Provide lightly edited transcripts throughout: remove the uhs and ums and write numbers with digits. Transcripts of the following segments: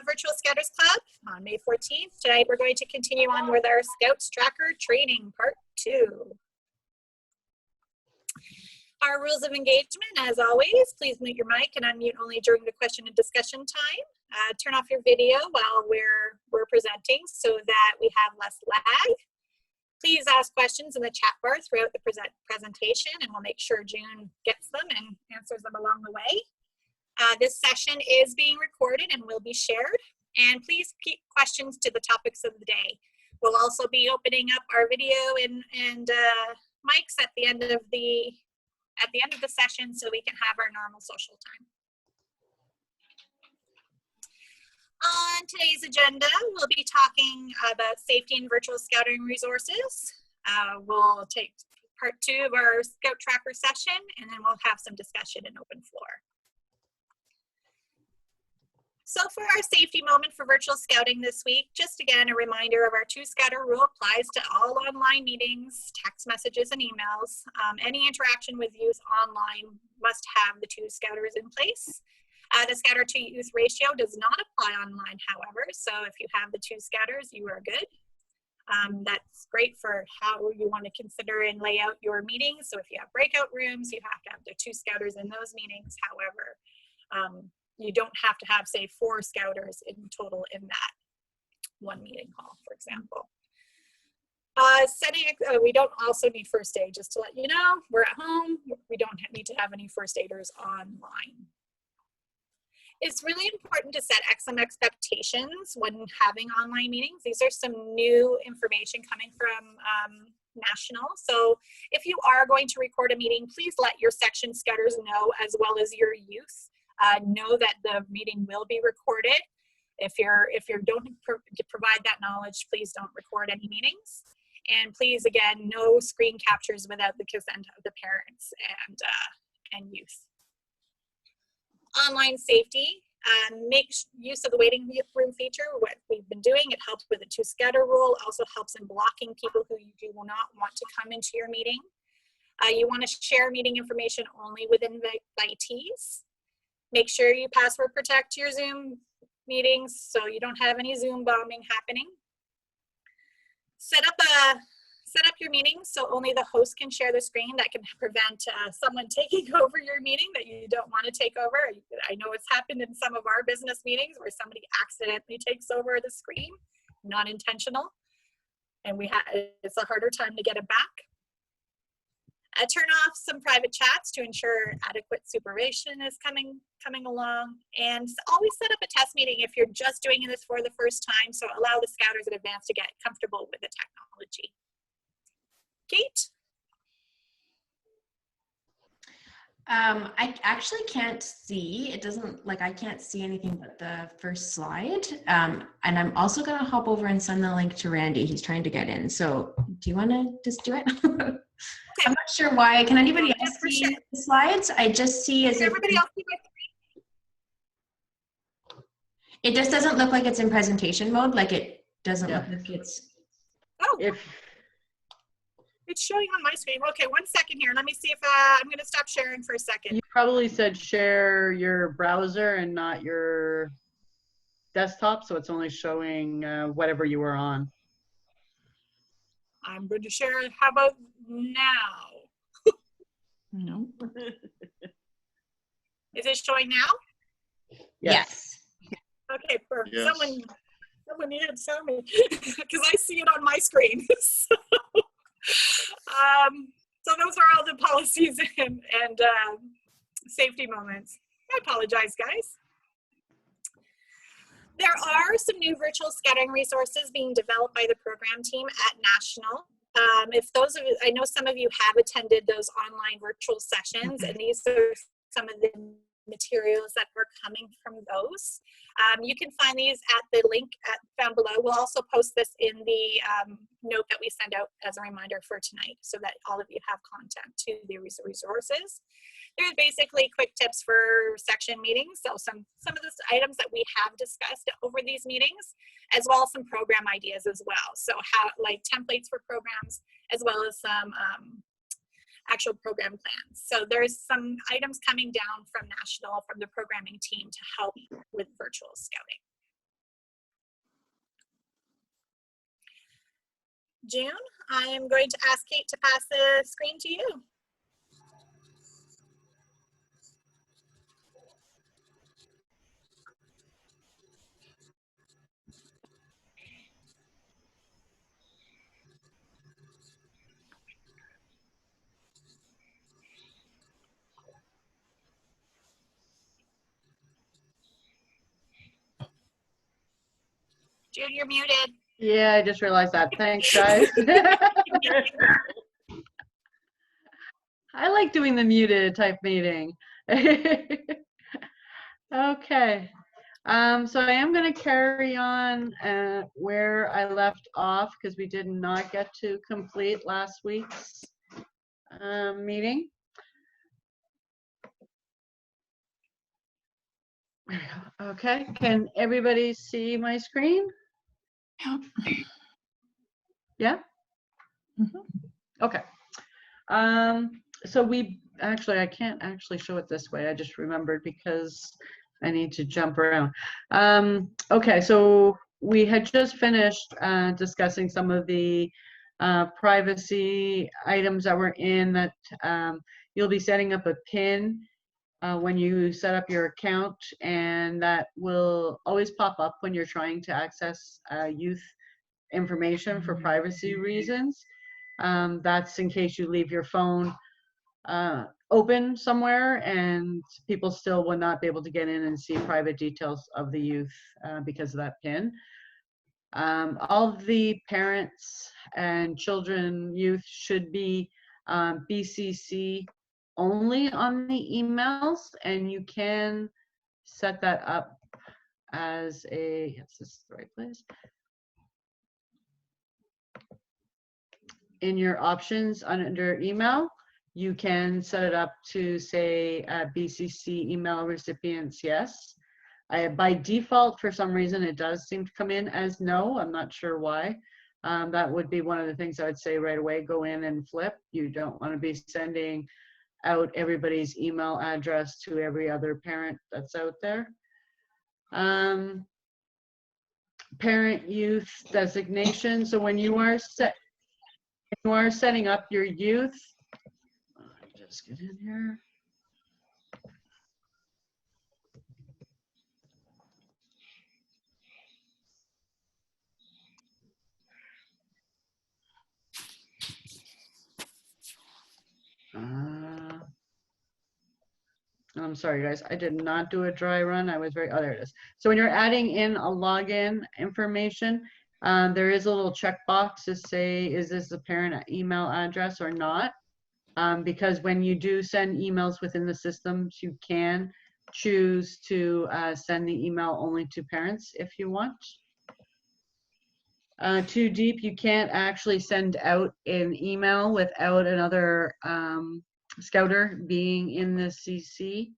Virtual Scouters Club on May 14th. Tonight we're going to continue on with our ScoutsTracker training part 2. Our rules of engagement, as always, please mute your mic and unmute only during the question and discussion time. Turn off your video while we're presenting so that we have less lag. Please ask questions in the chat bar throughout the presentation, and we'll make sure June gets them and answers them along the way. This session is being recorded and will be shared. And please keep questions to the topics of the day. We'll also be opening up our video and mics at the end of the session so we can have our normal social time. On today's agenda, we'll be talking about safety and virtual scouting resources. We'll take part 2 of our ScoutsTracker session, and then we'll have some discussion and open floor. So for our safety moment for virtual scouting this week, just again, a reminder of our 2-scouter rule applies to all online meetings, text messages, and emails. Any interaction with youth online must have the 2 scouters in place. The scouter to youth ratio does not apply online, however, so if you have the 2 scouters, you are good. That's great for how you want to consider and lay out your meetings. So if you have breakout rooms, you have to have the 2 scouters in those meetings. However, you don't have to have, say, 4 scouters in total in that one meeting hall, for example. We don't also need first aid, just to let you know, we're at home. We don't need to have any first aiders online. It's really important to set some expectations when having online meetings. These are some new information coming from National. So if you are going to record a meeting, please let your section scouters know, as well as your youth. Know that the meeting will be recorded. If you don't provide that knowledge, please don't record any meetings. And please, again, no screen captures without the consent of the parents and youth. Online safety, make use of the waiting room feature. What we've been doing, it helps with the 2-scouter rule, also helps in blocking people who you do not want to come into your meeting. You want to share meeting information only with invitees. Make sure you password protect your Zoom meetings so you don't have any Zoom bombing happening. Set up your meetings so only the host can share the screen. That can prevent someone taking over your meeting that you don't want to take over. I know it's happened in some of our business meetings where somebody accidentally takes over the screen, not intentional, and it's a harder time to get it back. Turn off some private chats to ensure adequate supervision is coming along, and always set up a test meeting if you're just doing this for the first time, so allow the scouters in advance to get comfortable with the technology. Kate? I actually can't see. It doesn't, I can't see anything but the first slide. And I'm also going to hop over and send the link to Randy. He's trying to get in. So do you want to just do it? Okay. I'm not sure why. Can anybody else see the slides? I just see as if everybody else see my screen? It just doesn't look like it's in presentation mode. Like it doesn't look like it's. Oh. It's showing on my screen. Okay, 1 second here. Let me see if I'm going to stop sharing for a second. You probably said share your browser and not your desktop, so it's only showing whatever you were on. I'm going to share. How about now? No. Is it showing now? Yes. Okay, perfect. Yes. Someone needed to tell me because I see it on my screen. So those are all the policies and safety moments. I apologize, guys. There are some new virtual scouting resources being developed by the program team at National. If those of you, I know some of you have attended those online virtual sessions, and these are some of the materials that are coming from those. You can find these at the link found below. We'll also post this in the note that we send out as a reminder for tonight so that all of you have content to the resources. They're basically quick tips for section meetings. So some of the items that we have discussed over these meetings, as well as some program ideas as well. So how, like templates for programs, as well as some actual program plans. So there's some items coming down from National, from the programming team to help with virtual scouting. June, I am going to ask Kate to pass the screen to you. June, you're muted. Yeah, I just realized that. Thanks, guys. I like doing the muted type meeting. Okay. So I am going to carry on where I left off because we did not get to complete last week's meeting. There we go. Okay. Can everybody see my screen? Yeah? Okay. So we actually, I can't actually show it this way. I just remembered because I need to jump around. Okay, so we had just finished discussing some of the privacy items that were in that you'll be setting up a PIN when you set up your account, and that will always pop up when you're trying to access youth information for privacy reasons. That's in case you leave your phone open somewhere and people still will not be able to get in and see private details of the youth because of that PIN. All of the parents and children, youth should be BCC only on the emails, and you can set that up as a, yes, this is the right place. In your options under email, you can set it up to say BCC email recipients, yes. By default, for some reason, it does seem to come in as no. I'm not sure why. That would be one of the things I would say right away, go in and flip. You don't want to be sending out everybody's email address to every other parent that's out there. Parent youth designation. So when you are setting up your youth, just get in here. I'm sorry, guys. I did not do a dry run. I was very, oh, there it is. So when you're adding in a login information, there is a little checkbox to say, is this a parent email address or not? Because when you do send emails within the systems, you can choose to send the email only to parents if you want. Too deep, you can't actually send out an email without another Scouter being in the CC.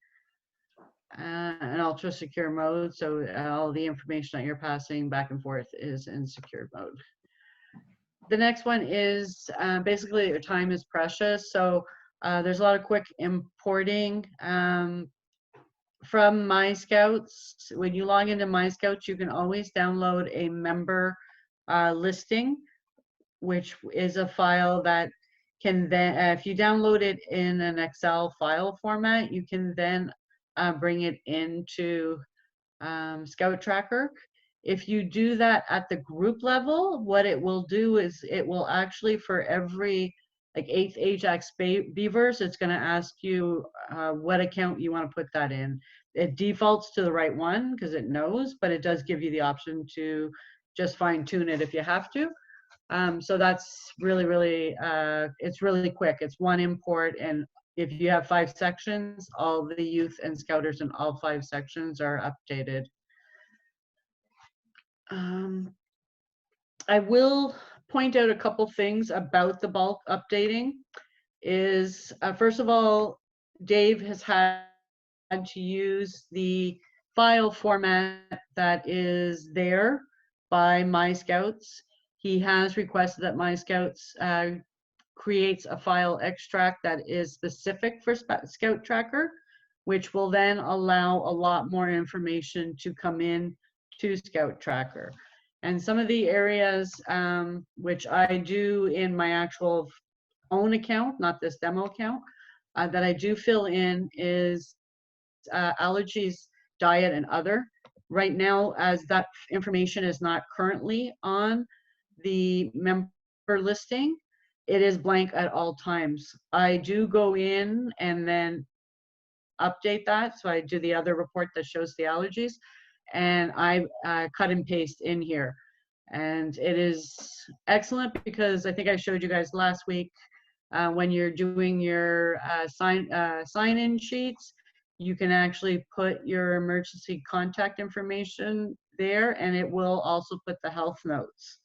An ultra secure mode, so all the information that you're passing back and forth is in secure mode. The next one is basically your time is precious, so there's a lot of quick importing from My Scouts. When you log into My Scouts, you can always download a member listing, which is a file that can then, if you download it in an Excel file format, you can then bring it into ScoutsTracker. If you do that at the group level, what it will do is it will actually, for every like 8th Ajax Beavers, it's going to ask you what account you want to put that in. It defaults to the right one because it knows, but it does give you the option to just fine tune it if you have to. So that's really, really, it's really quick. It's one import, and if you have 5 sections, all the youth and Scouters in all 5 sections are updated. I will point out a couple things about the bulk updating. Is first of all, Dave has had to use the file format that is there by My Scouts. He has requested that My Scouts creates a file extract that is specific for ScoutsTracker, which will then allow a lot more information to come in to ScoutsTracker. And some of the areas which I do in my actual own account, not this demo account, that I do fill in is allergies, diet, and other. Right now, as that information is not currently on the member listing, it is blank at all times. I do go in and then update that. So I do the other report that shows the allergies, and I cut and paste in here. And it is excellent because I think I showed you guys last week when you're doing your sign-in sheets, you can actually put your emergency contact information there, and it will also put the health notes,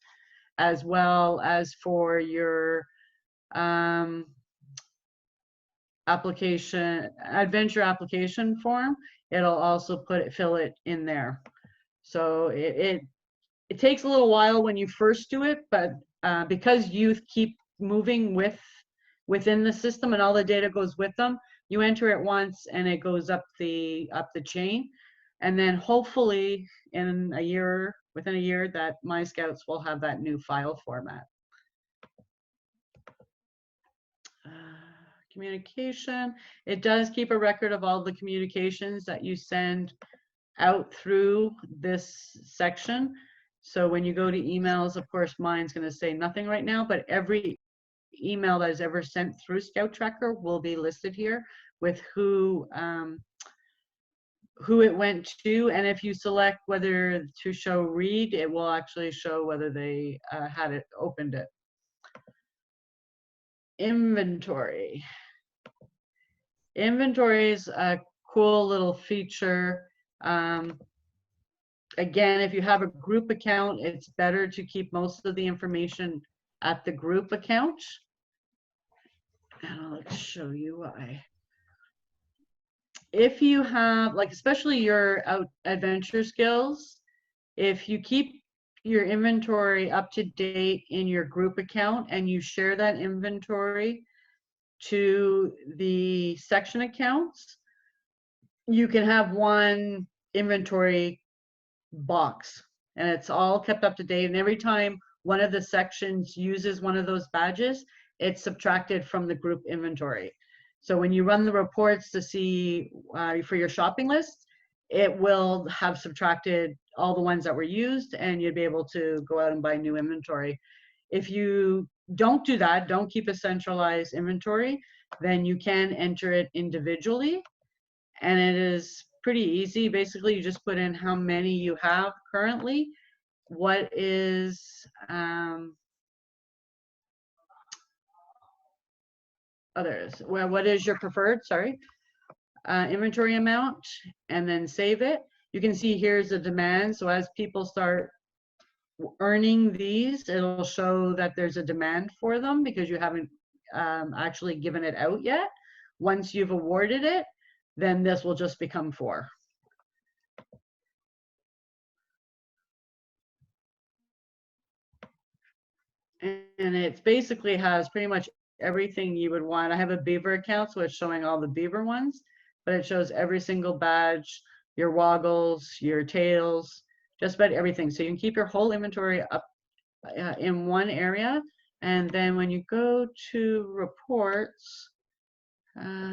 as well as for your adventure application form. It'll also fill it in there. So it takes a little while when you first do it, but because you keep moving within the system and all the data goes with them, you enter it once and it goes up the chain. And then hopefully within a year that My Scouts will have that new file format. Communication, it does keep a record of all the communications that you send out through this section. So when you go to emails, of course, mine's going to say nothing right now, but every email that is ever sent through ScoutsTracker will be listed here with who it went to, and if you select whether to show read, it will actually show whether they opened it. Inventory. Inventory is a cool little feature. Again, if you have a group account, it's better to keep most of the information at the group account. And I'll show you why. If you have, like, especially your adventure skills, if you keep your inventory up to date in your group account and you share that inventory to the section accounts, you can have one inventory box and it's all kept up to date. And every time one of the sections uses one of those badges, it's subtracted from the group inventory. So when you run the reports to see for your shopping list, it will have subtracted all the ones that were used and you'd be able to go out and buy new inventory. If you don't do that, don't keep a centralized inventory, then you can enter it individually. And it is pretty easy. Basically, you just put in how many you have currently, what is what is your preferred, inventory amount, and then save it. You can see here's the demand. So as people start earning these, it'll show that there's a demand for them because you haven't actually given it out yet. Once you've awarded it, then this will just become 4. And it basically has pretty much everything you would want. I have a beaver account, so it's showing all the beaver ones, but it shows every single badge, your woggles, your tails, just about everything. So you can keep your whole inventory up in one area. And then when you go to reports,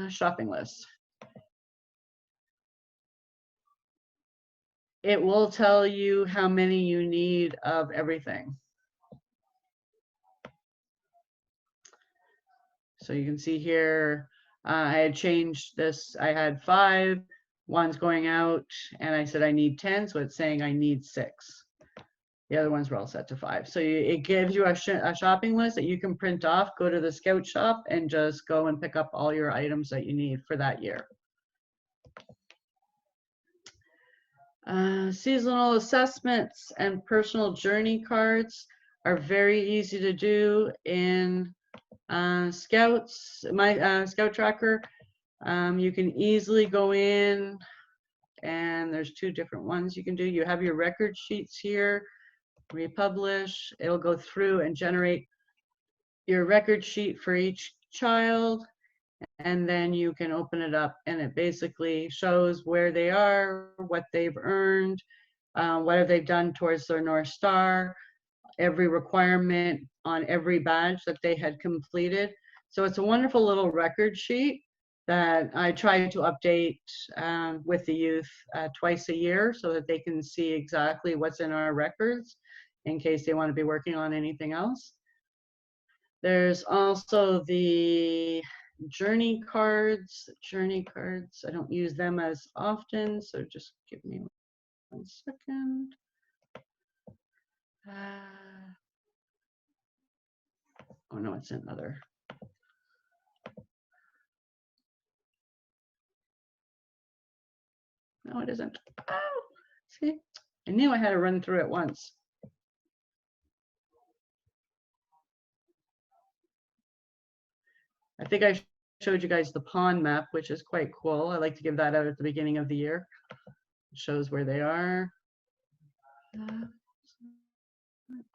shopping list, it will tell you how many you need of everything. So you can see here, I had changed this. I had 5, one's going out, and I said I need 10, so it's saying I need 6. The other ones were all set to 5. So it gives you a shopping list that you can print off, go to the Scout shop, and just go and pick up all your items that you need for that year. Seasonal assessments and personal journey cards are very easy to do in Scouts, my ScoutsTracker. You can easily go in, and there's 2 different ones you can do. You have your record sheets here, republish. It'll go through and generate your record sheet for each child, and then you can open it up and it basically shows where they are, what they've earned, what have they done towards their North Star, every requirement on every badge that they had completed. So it's a wonderful little record sheet that I try to update with the youth twice a year so that they can see exactly what's in our records in case they want to be working on anything else. There's also the journey cards. Journey cards, I don't use them as often, so just give me 1 second. Oh no, it's another. No, it isn't. Oh, see, I knew I had to run through it once. I think I showed you guys the pond map, which is quite cool. I like to give that out at the beginning of the year. It shows where they are.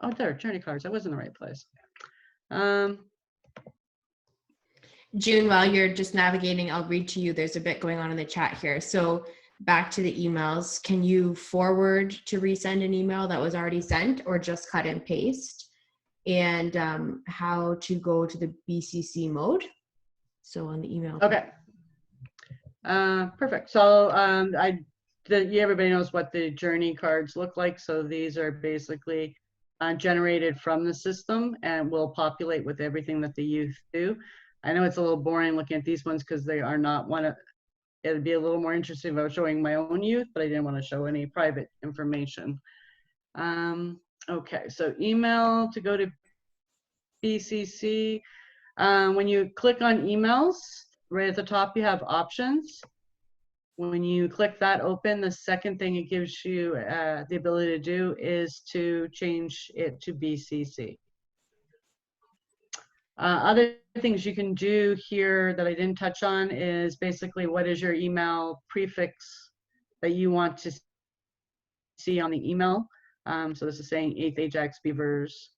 Oh, there, journey cards. I was in the right place. June, while you're just navigating, I'll read to you. There's a bit going on in the chat here. So back to the emails. Can you forward to resend an email that was already sent, or just cut and paste? And how to go to the BCC mode. So on the email. Okay. Perfect. So everybody knows what the journey cards look like. So these are basically generated from the system and will populate with everything that the youth do. I know it's a little boring looking at these ones because they are not one of, it'd be a little more interesting if I was showing my own youth, but I didn't want to show any private information. Okay, so email to go to BCC. When you click on emails, right at the top you have options. When you click that open, the second thing it gives you the ability to do is to change it to BCC. Other things you can do here that I didn't touch on is basically what is your email prefix that you want to see on the email. So this is saying 8th Ajax Beavers.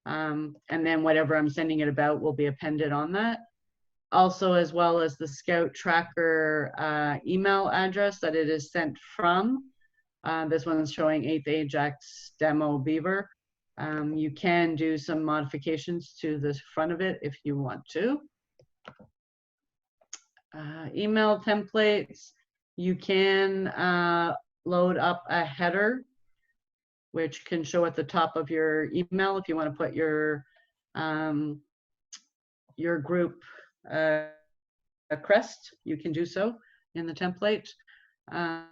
And then whatever I'm sending it about will be appended on that. Also, as well as the ScoutsTracker email address that it is sent from. This one's showing 8th Ajax Demo Beaver. You can do some modifications to the front of it if you want to. Email templates, you can load up a header, which can show at the top of your email if you want to put your group a crest, you can do so in the template. And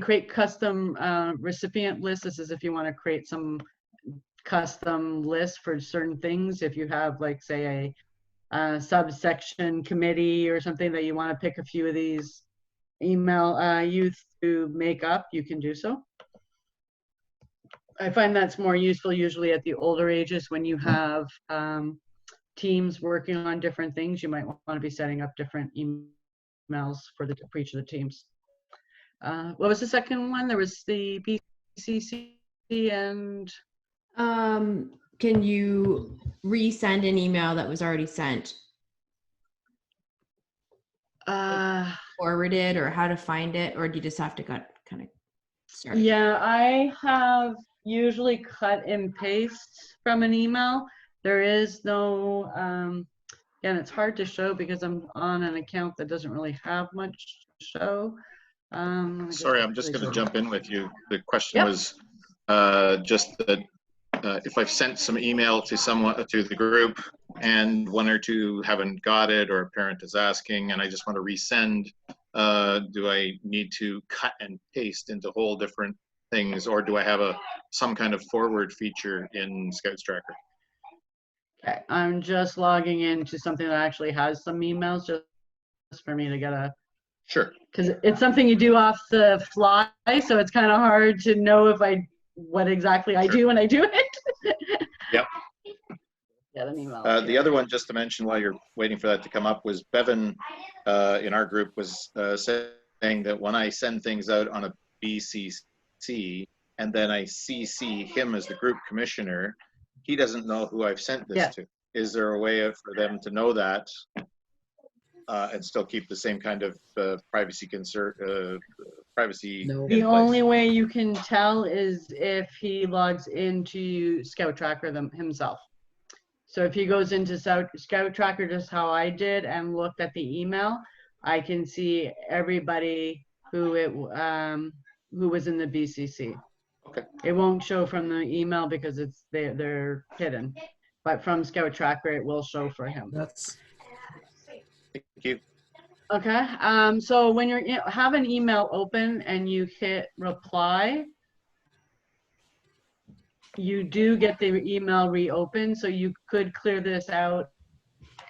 create custom recipient lists. This is if you want to create some custom lists for certain things. If you have, like, say, a subsection committee or something that you want to pick a few of these email youth to make up, you can do so. I find that's more useful usually at the older ages when you have teams working on different things. You might want to be setting up different emails for each of the teams. What was the second one? There was the BCC and... Can you resend an email that was already sent? Forwarded, or how to find it, or do you just have to kind of start? Yeah, I have usually cut and paste from an email. There is no, and it's hard to show because I'm on an account that doesn't really have much to show. Sorry, I'm just going to jump in with you. The question was just that if I've sent some email to someone, to the group, and one or two haven't got it, or a parent is asking, and I just want to resend, do I need to cut and paste into whole different things, or do I have some kind of forward feature in ScoutsTracker? Okay, I'm just logging into something that actually has some emails, just for me to get a... Sure. Because it's something you do off the fly, so it's kind of hard to know what exactly I do when I do it. Yep. Get an email. The other one, just to mention while you're waiting for that to come up, was Bevan in our group was saying that when I send things out on a BCC and then I CC him as the group commissioner, he doesn't know who I've sent this to. Is there a way for them to know that and still keep the same kind of privacy privacy No. in The place. only way you can tell is if he logs into ScoutsTracker himself. So if he goes into ScoutsTracker, just how I did, and looked at the email, I can see everybody who was in the BCC. Okay. It won't show from the email because they're hidden, but from ScoutsTracker it will show for him. That's Thank you. Okay. So when have an email open and you hit reply, you do get the email reopened. So you could clear this out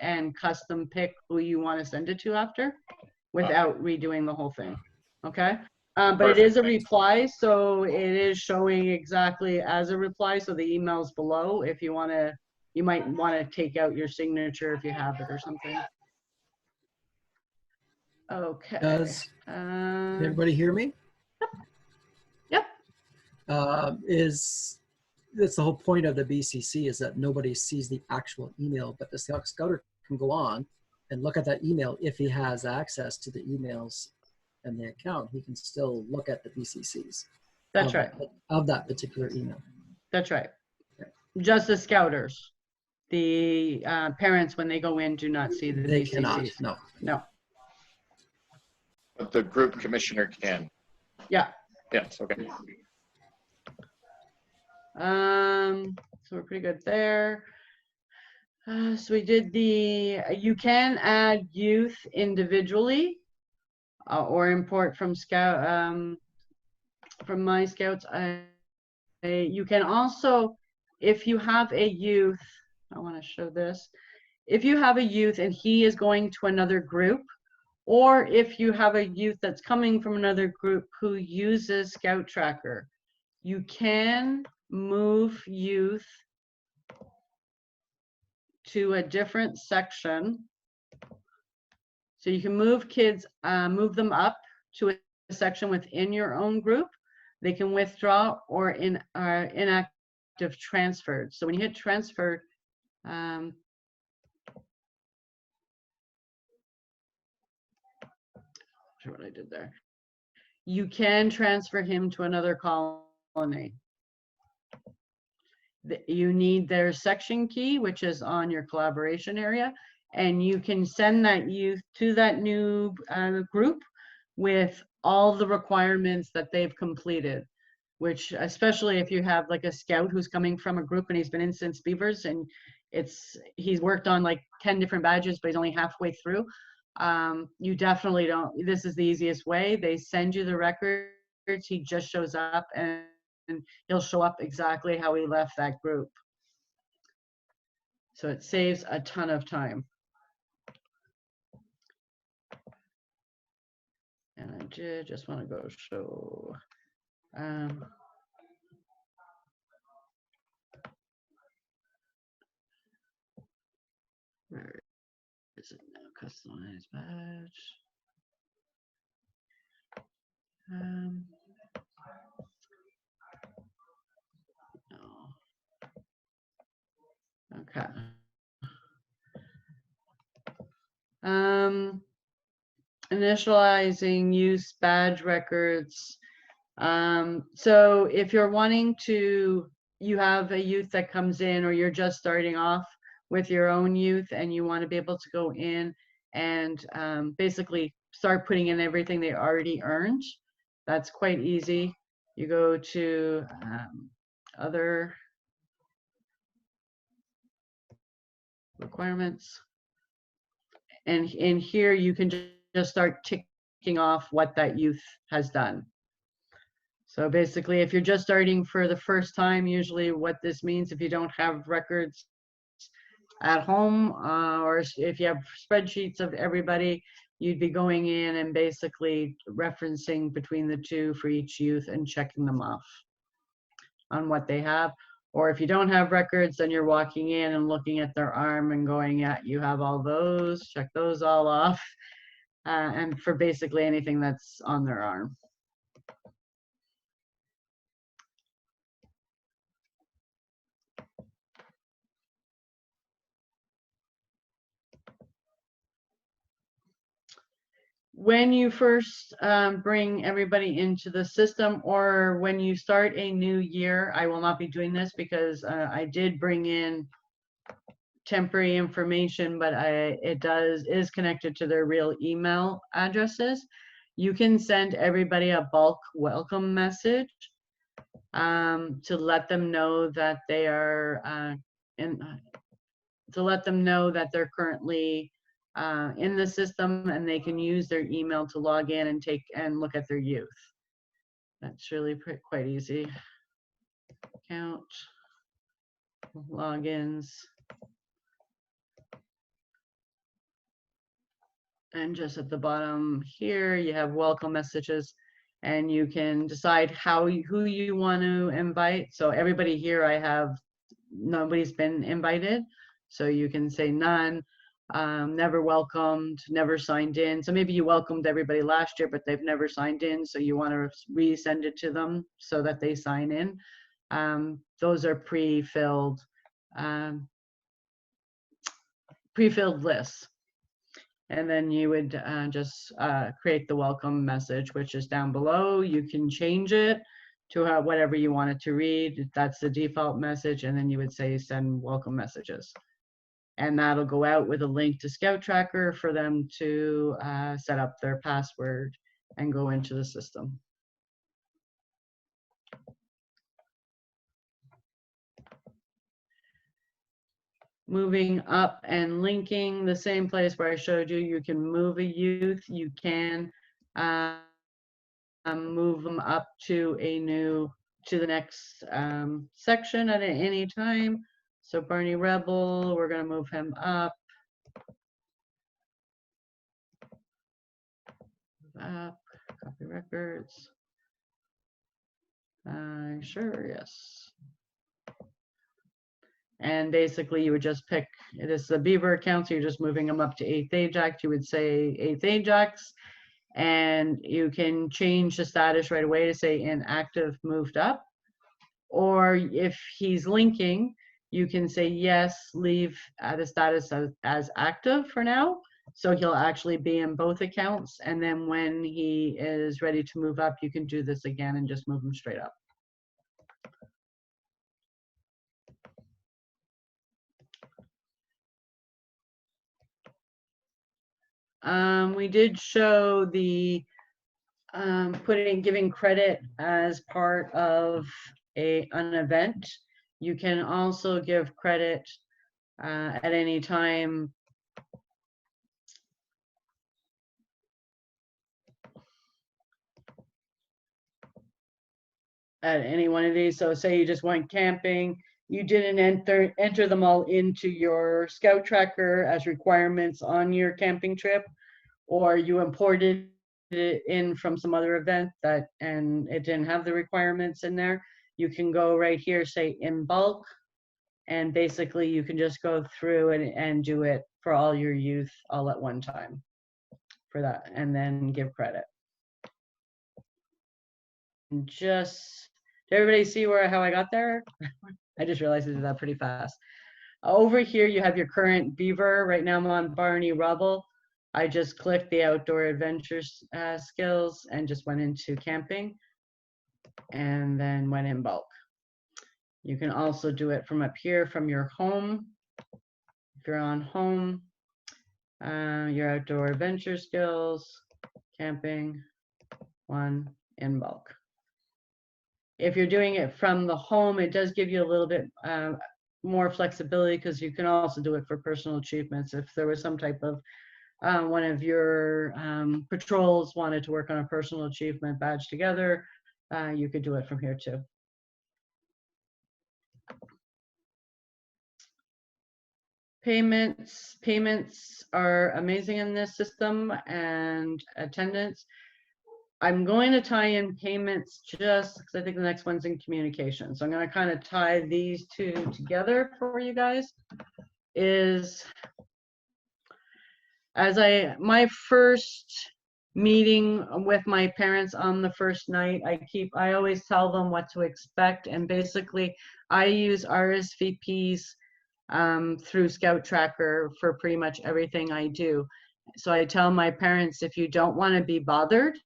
and custom pick who you want to send it to after without redoing the whole thing. Okay. But it is a reply, so it is showing exactly as a reply. So the email's below. If you want to, you might want to take out your signature if you have it or something. Okay. Does everybody hear me? Yep. That's the whole point of the BCC, is that nobody sees the actual email, but the scouter can go on and look at that email. If he has access to the emails and the account, he can still look at the BCCs. That's right. Of that particular email. That's right. Just the scouters. The parents, when they go in, do not see the They BCCs. cannot, no. No. But the group commissioner can. Yeah. Yes, okay. So we're pretty good there. So we did you can add youth individually or import from from My Scouts. You can also, if you have a youth, I want to show this. If you have a youth and he is going to another group, or if you have a youth that's coming from another group who uses ScoutsTracker, you can move youth to a different section. So you can move kids, move them up to a section within your own group. They can withdraw or inactive transferred. So when you hit transfer, sure what I did there. You can transfer him to another colony. You need their section key, which is on your collaboration area, and you can send that youth to that new group with all the requirements that they've completed, which especially if you have like a scout who's coming from a group and he's been in since Beavers and he's worked on like 10 different badges, but he's only halfway through. You definitely don't, this is the easiest way. They send you the records, he just shows up and he'll show up exactly how he left that group. So it saves a ton of time. And I did just want to go show. Where is it now? Customize badge. No. Okay. Initializing use badge records. So if you're wanting to, you have a youth that comes in, or you're just starting off with your own youth and you want to be able to go in and basically start putting in everything they already earned, that's quite easy. You go to other requirements, and in here you can just start ticking off what that youth has done. So basically, if you're just starting for the first time, usually what this means, if you don't have records at home, or if you have spreadsheets of everybody, you'd be going in and basically referencing between the two for each youth and checking them off on what they have. Or if you don't have records, then you're walking in and looking at their arm and going, yeah, you have all those, check those all off. And for basically anything that's on their arm. when you first bring everybody into the system, or when you start a new year, I will not be doing this because I did bring in temporary information, but it is connected to their real email addresses. You can send everybody a bulk welcome message to let them know that they are to let them know that they're currently in the system, and they can use their email to log in and look at their youth. That's really quite easy. Account logins. And just at the bottom here, you have welcome messages, and you can decide who you want to invite. So everybody here, nobody's been invited. So you can say none, never welcomed, never signed in. So maybe you welcomed everybody last year, but they've never signed in. So you want to resend it to them so that they sign in. Those are pre-filled lists. And then you would just create the welcome message, which is down below. You can change it to whatever you want it to read. That's the default message. And then you would say send welcome messages. And that'll go out with a link to ScoutsTracker for them to set up their password and go into the system. Moving up and linking, the same place where I showed you, you can move a youth, you can move them up to the next section at any time. So Barney Rebel, we're going to move him up. Copy records. Sure, yes. And basically you would just pick, this is a Beaver account, so you're just moving them up to 8th Ajax. You would say 8th Ajax, and you can change the status right away to say inactive, moved up. Or if he's linking, you can say yes, leave the status as active for now. So he'll actually be in both accounts. And then when he is ready to move up, you can do this again and just move him straight up. We did show the giving credit as part of an event. You can also give credit at any time at any one of these. So say you just went camping, you didn't enter them all into your ScoutsTracker as requirements on your camping trip, or you imported it in from some other event and it didn't have the requirements in there. You can go right here, say in bulk, and basically you can just go through and do it for all your youth all at one time for that, and then give credit. And just, did everybody see how I got there? I just realized I did that pretty fast. Over here you have your current Beaver. Right now I'm on Barney Rubble. I just clicked the outdoor adventures skills and just went into camping and then went in bulk. You can also do it from up here from your home. If you're on home, your outdoor adventure skills, camping, one in bulk. If you're doing it from the home, it does give you a little bit more flexibility, because you can also do it for personal achievements. If there was some type of one of your patrols wanted to work on a personal achievement badge together, you could do it from here too. Payments are amazing in this system, and attendance. I'm going to tie in payments just because I think the next one's in communication. So I'm going to kind of tie these two together for you guys. My first meeting with my parents on the first night, I always tell them what to expect, and basically I use RSVPs through ScoutsTracker for pretty much everything I do. So I tell my parents, if you don't want to be bothered,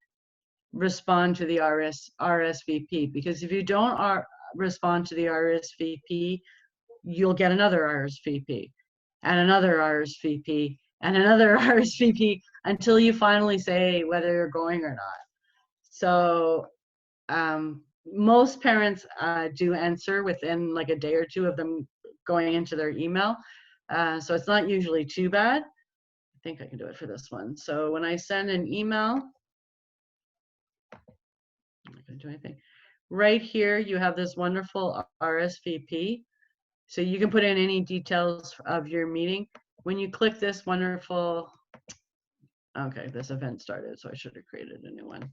respond to the RSVP, because if you don't respond to the RSVP, you'll get another RSVP and another RSVP and another RSVP until you finally say whether you're going or not. So most parents do answer within like a day or two of them going into their email. So it's not usually too bad. I think I can do it for this one. So when I send an email, I'm not going to do anything. Right here, you have this wonderful RSVP. So you can put in any details of your meeting. When you click this wonderful, okay, this event started, so I should have created a new one.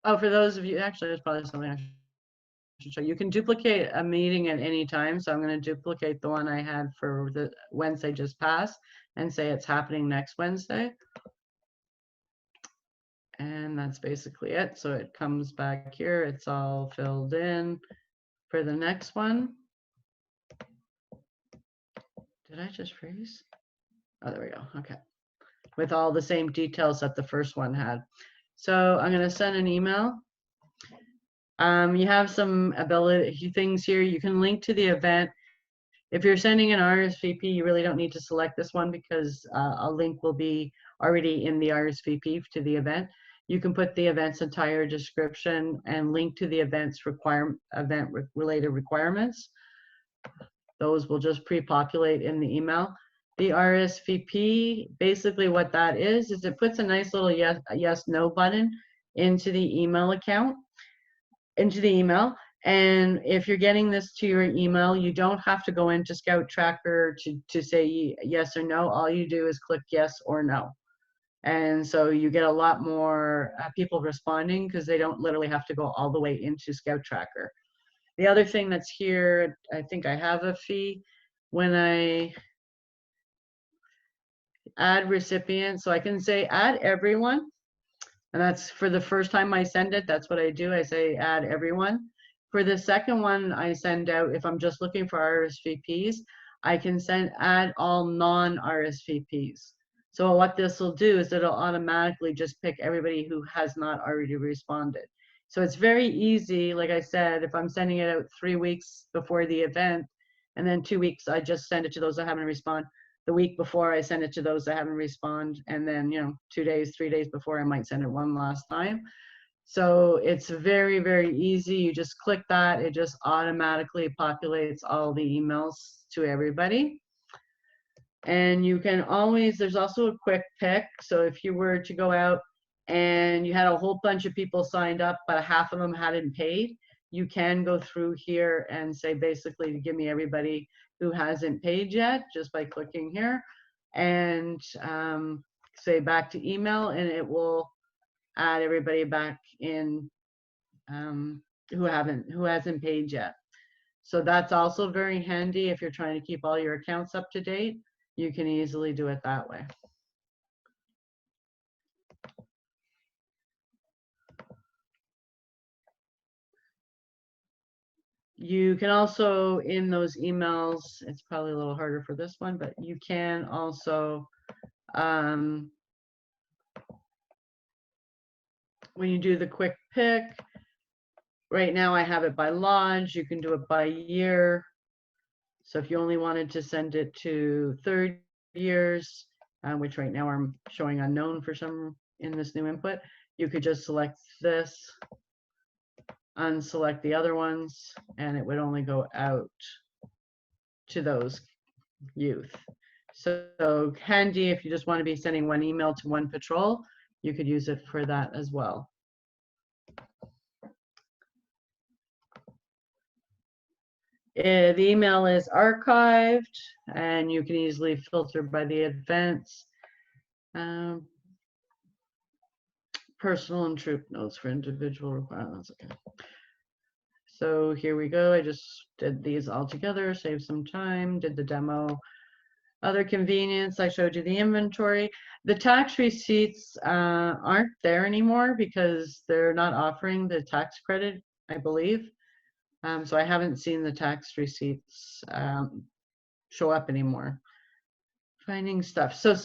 Oh, for those of you, actually, there's probably something I should show. You can duplicate a meeting at any time. So I'm going to duplicate the one I had for the Wednesday just passed and say it's happening next Wednesday. And that's basically it. So it comes back here. It's all filled in for the next one. Did I just freeze? Oh, there we go. Okay. With all the same details that the first one had. So I'm going to send an email. You have some ability things here. You can link to the event. If you're sending an RSVP, you really don't need to select this one because a link will be already in the RSVP to the event. You can put the event's entire description and link to the event's event-related requirements. Those will just pre-populate in the email. The RSVP, basically what that is it puts a nice little yes/no button into the email account, into the email. And if you're getting this to your email, you don't have to go into ScoutsTracker to say yes or no. All you do is click yes or no. And so you get a lot more people responding because they don't literally have to go all the way into ScoutsTracker. The other thing that's here, I think I have a fee when I add recipient. So I can say add everyone. And that's for the first time I send it. That's what I do. I say add everyone. For the second one I send out, if I'm just looking for RSVPs, I can add all non-RSVPs. So what this will do is it'll automatically just pick everybody who has not already responded. So it's very easy. Like I said, if I'm sending it out 3 weeks before the event, and then 2 weeks, I just send it to those that haven't responded. The week before, I send it to those that haven't responded. And then, 2 days, 3 days before, I might send it one last time. So it's very, very easy. You just click that. It just automatically populates all the emails to everybody. And you can always, there's also a quick pick. So if you were to go out and you had a whole bunch of people signed up, but half of them hadn't paid, you can go through here and say, basically, give me everybody who hasn't paid yet, just by clicking here, and say back to email, and it will add everybody back in who hasn't paid yet. So that's also very handy if you're trying to keep all your accounts up to date. You can easily do it that way. You can also, in those emails, it's probably a little harder for this one, but you can also, when you do the quick pick, right now I have it by lodge, you can do it by year. So if you only wanted to send it to 3rd years, which right now I'm showing unknown for some in this new input, you could just select this, unselect the other ones, and it would only go out to those youth. So handy if you just want to be sending one email to one patrol, you could use it for that as well. The email is archived, and you can easily filter by the events. Personal and troop notes for individual requirements. Okay. So here we go. I just did these all together, saved some time, did the demo. Other convenience, I showed you the inventory. The tax receipts aren't there anymore because they're not offering the tax credit, I believe. So I haven't seen the tax receipts show up anymore. Finding stuff. So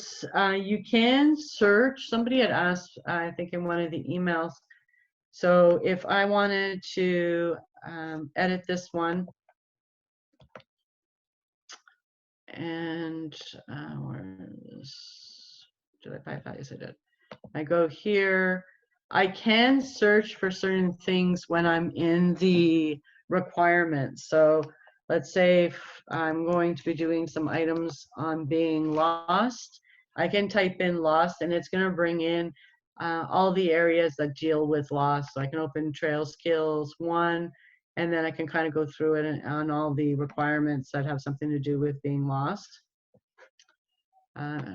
you can search. Somebody had asked, I think in one of the emails. So if I wanted to edit this one, and where is, did I bypass? Yes, I did. I go here. I can search for certain things when I'm in the requirements. So let's say if I'm going to be doing some items on being lost, I can type in lost and it's going to bring in all the areas that deal with loss. So I can open trail skills 1, and then I can kind of go through it on all the requirements that have something to do with being lost.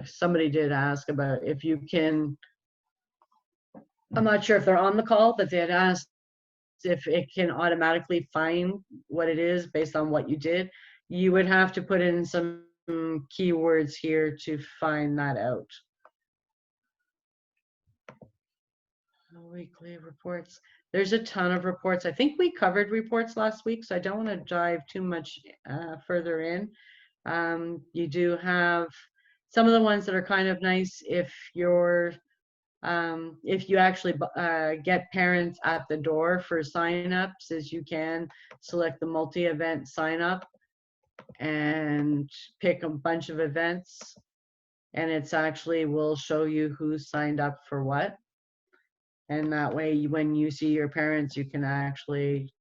Somebody did ask about if you can, I'm not sure if they're on the call, but they had asked if it can automatically find what it is based on what you did. You would have to put in some keywords here to find that out. Weekly reports. There's a ton of reports. I think we covered reports last week, so I don't want to dive too much further in. You do have some of the ones that are kind of nice if you're if you actually get parents at the door for sign-ups, is you can select the multi-event sign-up and pick a bunch of events, and it's actually will show you who signed up for what. And that way, when you see your parents, you can actually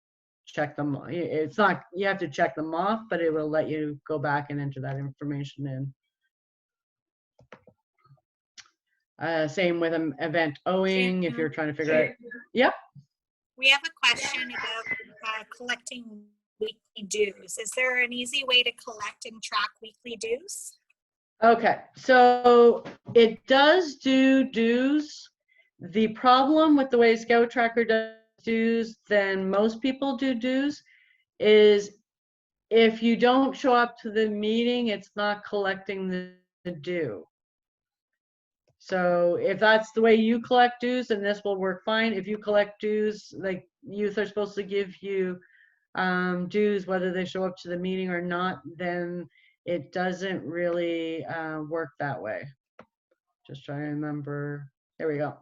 check them. It's not, you have to check them off, but it will let you go back and enter that information in. Same with an event owing, if you're trying to figure out. Yep. We have a question about collecting weekly dues. Is there an easy way to collect and track weekly dues? Okay, so it does do dues. The problem with the way ScoutsTracker does dues than most people do dues is if you don't show up to the meeting, it's not collecting the due. So if that's the way you collect dues, then this will work fine. If you collect dues, like youth are supposed to give you dues whether they show up to the meeting or not, then it doesn't really work that way. Just trying to remember. There we go.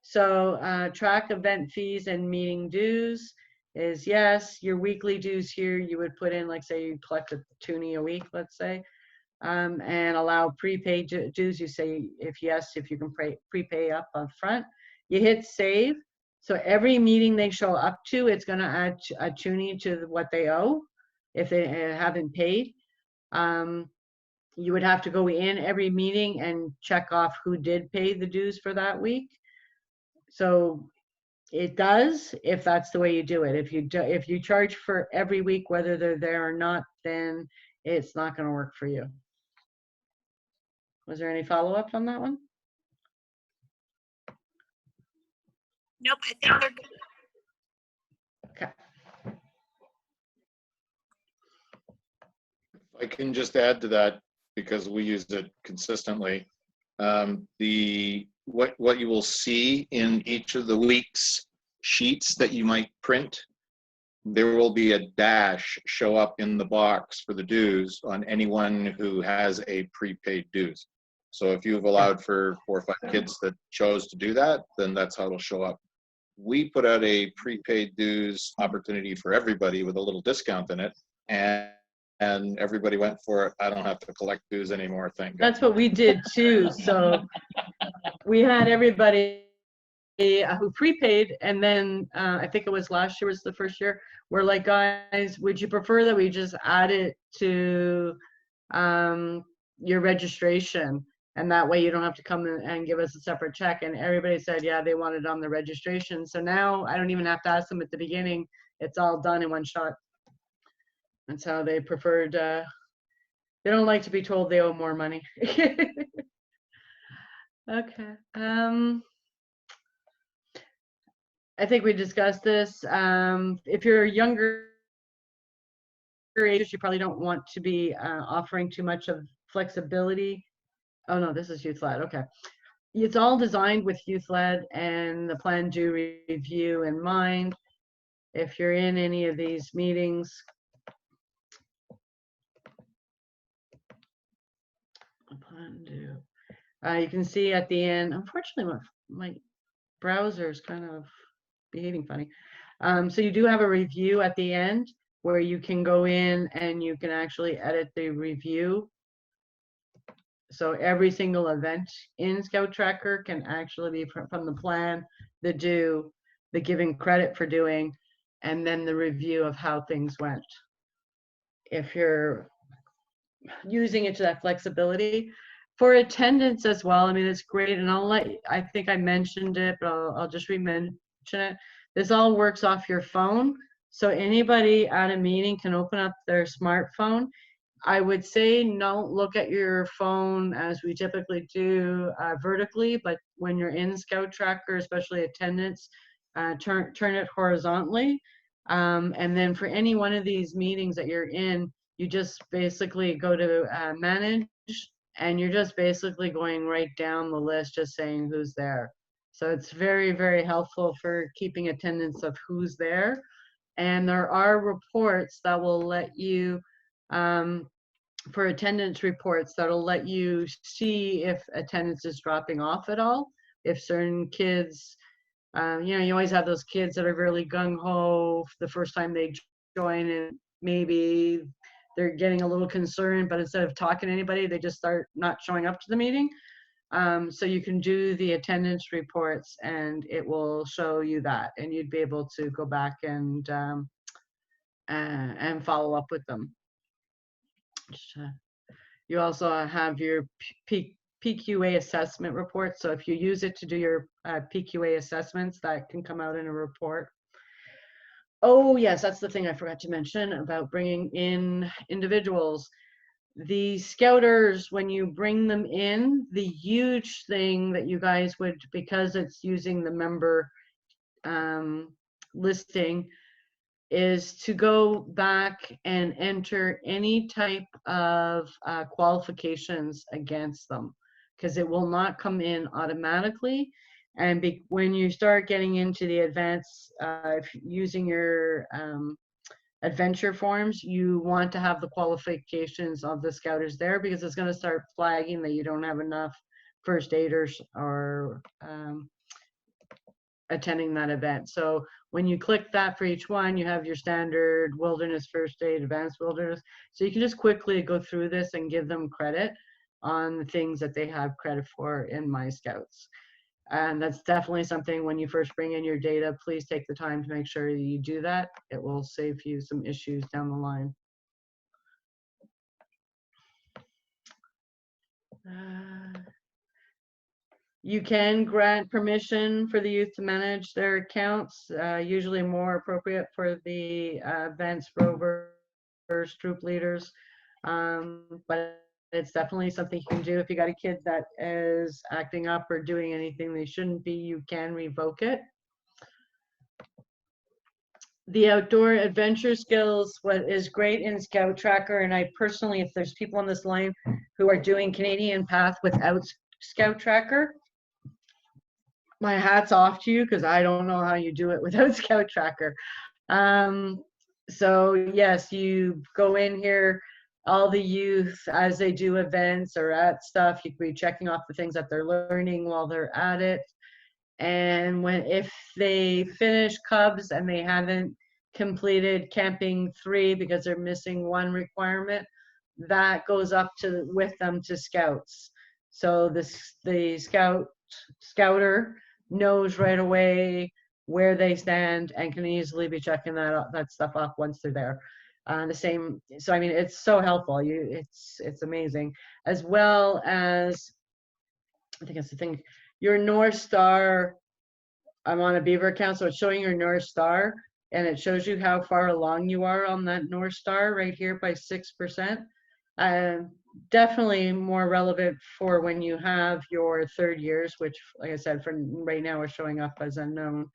So track event fees and meeting dues is yes. Your weekly dues here, you would put in, like say you collect a toonie a week, let's say, and allow prepaid dues. You say if yes, if you can prepay up on front. You hit save. So every meeting they show up to, it's going to add a toonie to what they owe if they haven't paid. You would have to go in every meeting and check off who did pay the dues for that week. So it does, if that's the way you do it. If you charge for every week, whether they're there or not, then it's not going to work for you. Was there any follow-up on that one? Nope, I think they're good. Okay. I can just add to that because we use it consistently. What you will see in each of the week's sheets that you might print, there will be a dash show up in the box for the dues on anyone who has a prepaid dues. So if you've allowed for 4 or 5 kids that chose to do that, then that's how it'll show up. We put out a prepaid dues opportunity for everybody with a little discount in it, and everybody went for it. I don't have to collect dues anymore, thank God. That's what we did too. So we had everybody who prepaid, and then I think it was last year was the first year, we're like, guys, would you prefer that we just add it to your registration? And that way you don't have to come in and give us a separate check. And everybody said, yeah, they want it on the registration. So now I don't even have to ask them at the beginning. It's all done in one shot. That's how they preferred. They don't like to be told they owe more money. Okay. I think we discussed this. If you're younger age, you probably don't want to be offering too much of flexibility. Oh no, this is youth led. Okay. It's all designed with youth led and the plan, do, review in mind. if you're in any of these meetings, you can see at the end, unfortunately, my browser is kind of behaving funny. So you do have a review at the end where you can go in and you can actually edit the review. So every single event in ScoutsTracker can actually be from the plan, the do, the giving credit for doing, and then the review of how things went. If you're using it to that flexibility. For attendance as well, I mean, it's great, and I think I mentioned it, but I'll just re-mention it. This all works off your phone, so anybody at a meeting can open up their smartphone. I would say don't look at your phone as we typically do vertically, but when you're in ScoutsTracker, especially attendance, turn it horizontally. And then for any one of these meetings that you're in, you just basically go to manage, and you're just basically going right down the list, just saying who's there. So it's very, very helpful for keeping attendance of who's there. And there are reports that will let you, for attendance reports, that'll let you see if attendance is dropping off at all. If certain kids, you know, you always have those kids that are really gung-ho the first time they join, and maybe they're getting a little concerned, but instead of talking to anybody, they just start not showing up to the meeting. So you can do the attendance reports and it will show you that, and you'd be able to go back and follow up with them. You also have your PQA assessment report. So if you use it to do your PQA assessments, that can come out in a report. Oh yes, that's the thing I forgot to mention about bringing in individuals. The scouters, when you bring them in, the huge thing that you guys would, because it's using the member listing, is to go back and enter any type of qualifications against them, because it will not come in automatically. And when you start getting into the advanced, using your adventure forms, you want to have the qualifications of the scouters there, because it's going to start flagging that you don't have enough first aiders or attending that event. So when you click that for each one, you have your standard wilderness first aid, advanced wilderness. So you can just quickly go through this and give them credit on the things that they have credit for in My Scouts. And that's definitely something, when you first bring in your data, please take the time to make sure you do that. It will save you some issues down the line. You can grant permission for the youth to manage their accounts, usually more appropriate for the events rovers, troop leaders. But it's definitely something you can do. If you got a kid that is acting up or doing anything they shouldn't be, you can revoke it. The outdoor adventure skills, what is great in ScoutsTracker, and I personally, if there's people on this line who are doing Canadian Path without ScoutsTracker, my hat's off to you, because I don't know how you do it without ScoutsTracker. So yes, you go in here, all the youth, as they do events or at stuff, you can be checking off the things that they're learning while they're at it. And if they finish Cubs and they haven't completed Camping 3 because they're missing one requirement, that goes up with them to Scouts. So the scouter knows right away where they stand and can easily be checking that stuff off once they're there. The same, so I mean, it's so helpful. It's amazing. As well as, I think that's the thing, your North Star. I'm on a Beaver account, so it's showing your North Star, and it shows you how far along you are on that North Star right here by 6%. Definitely more relevant for when you have your third years, which, like I said, for right now are showing up as unknown.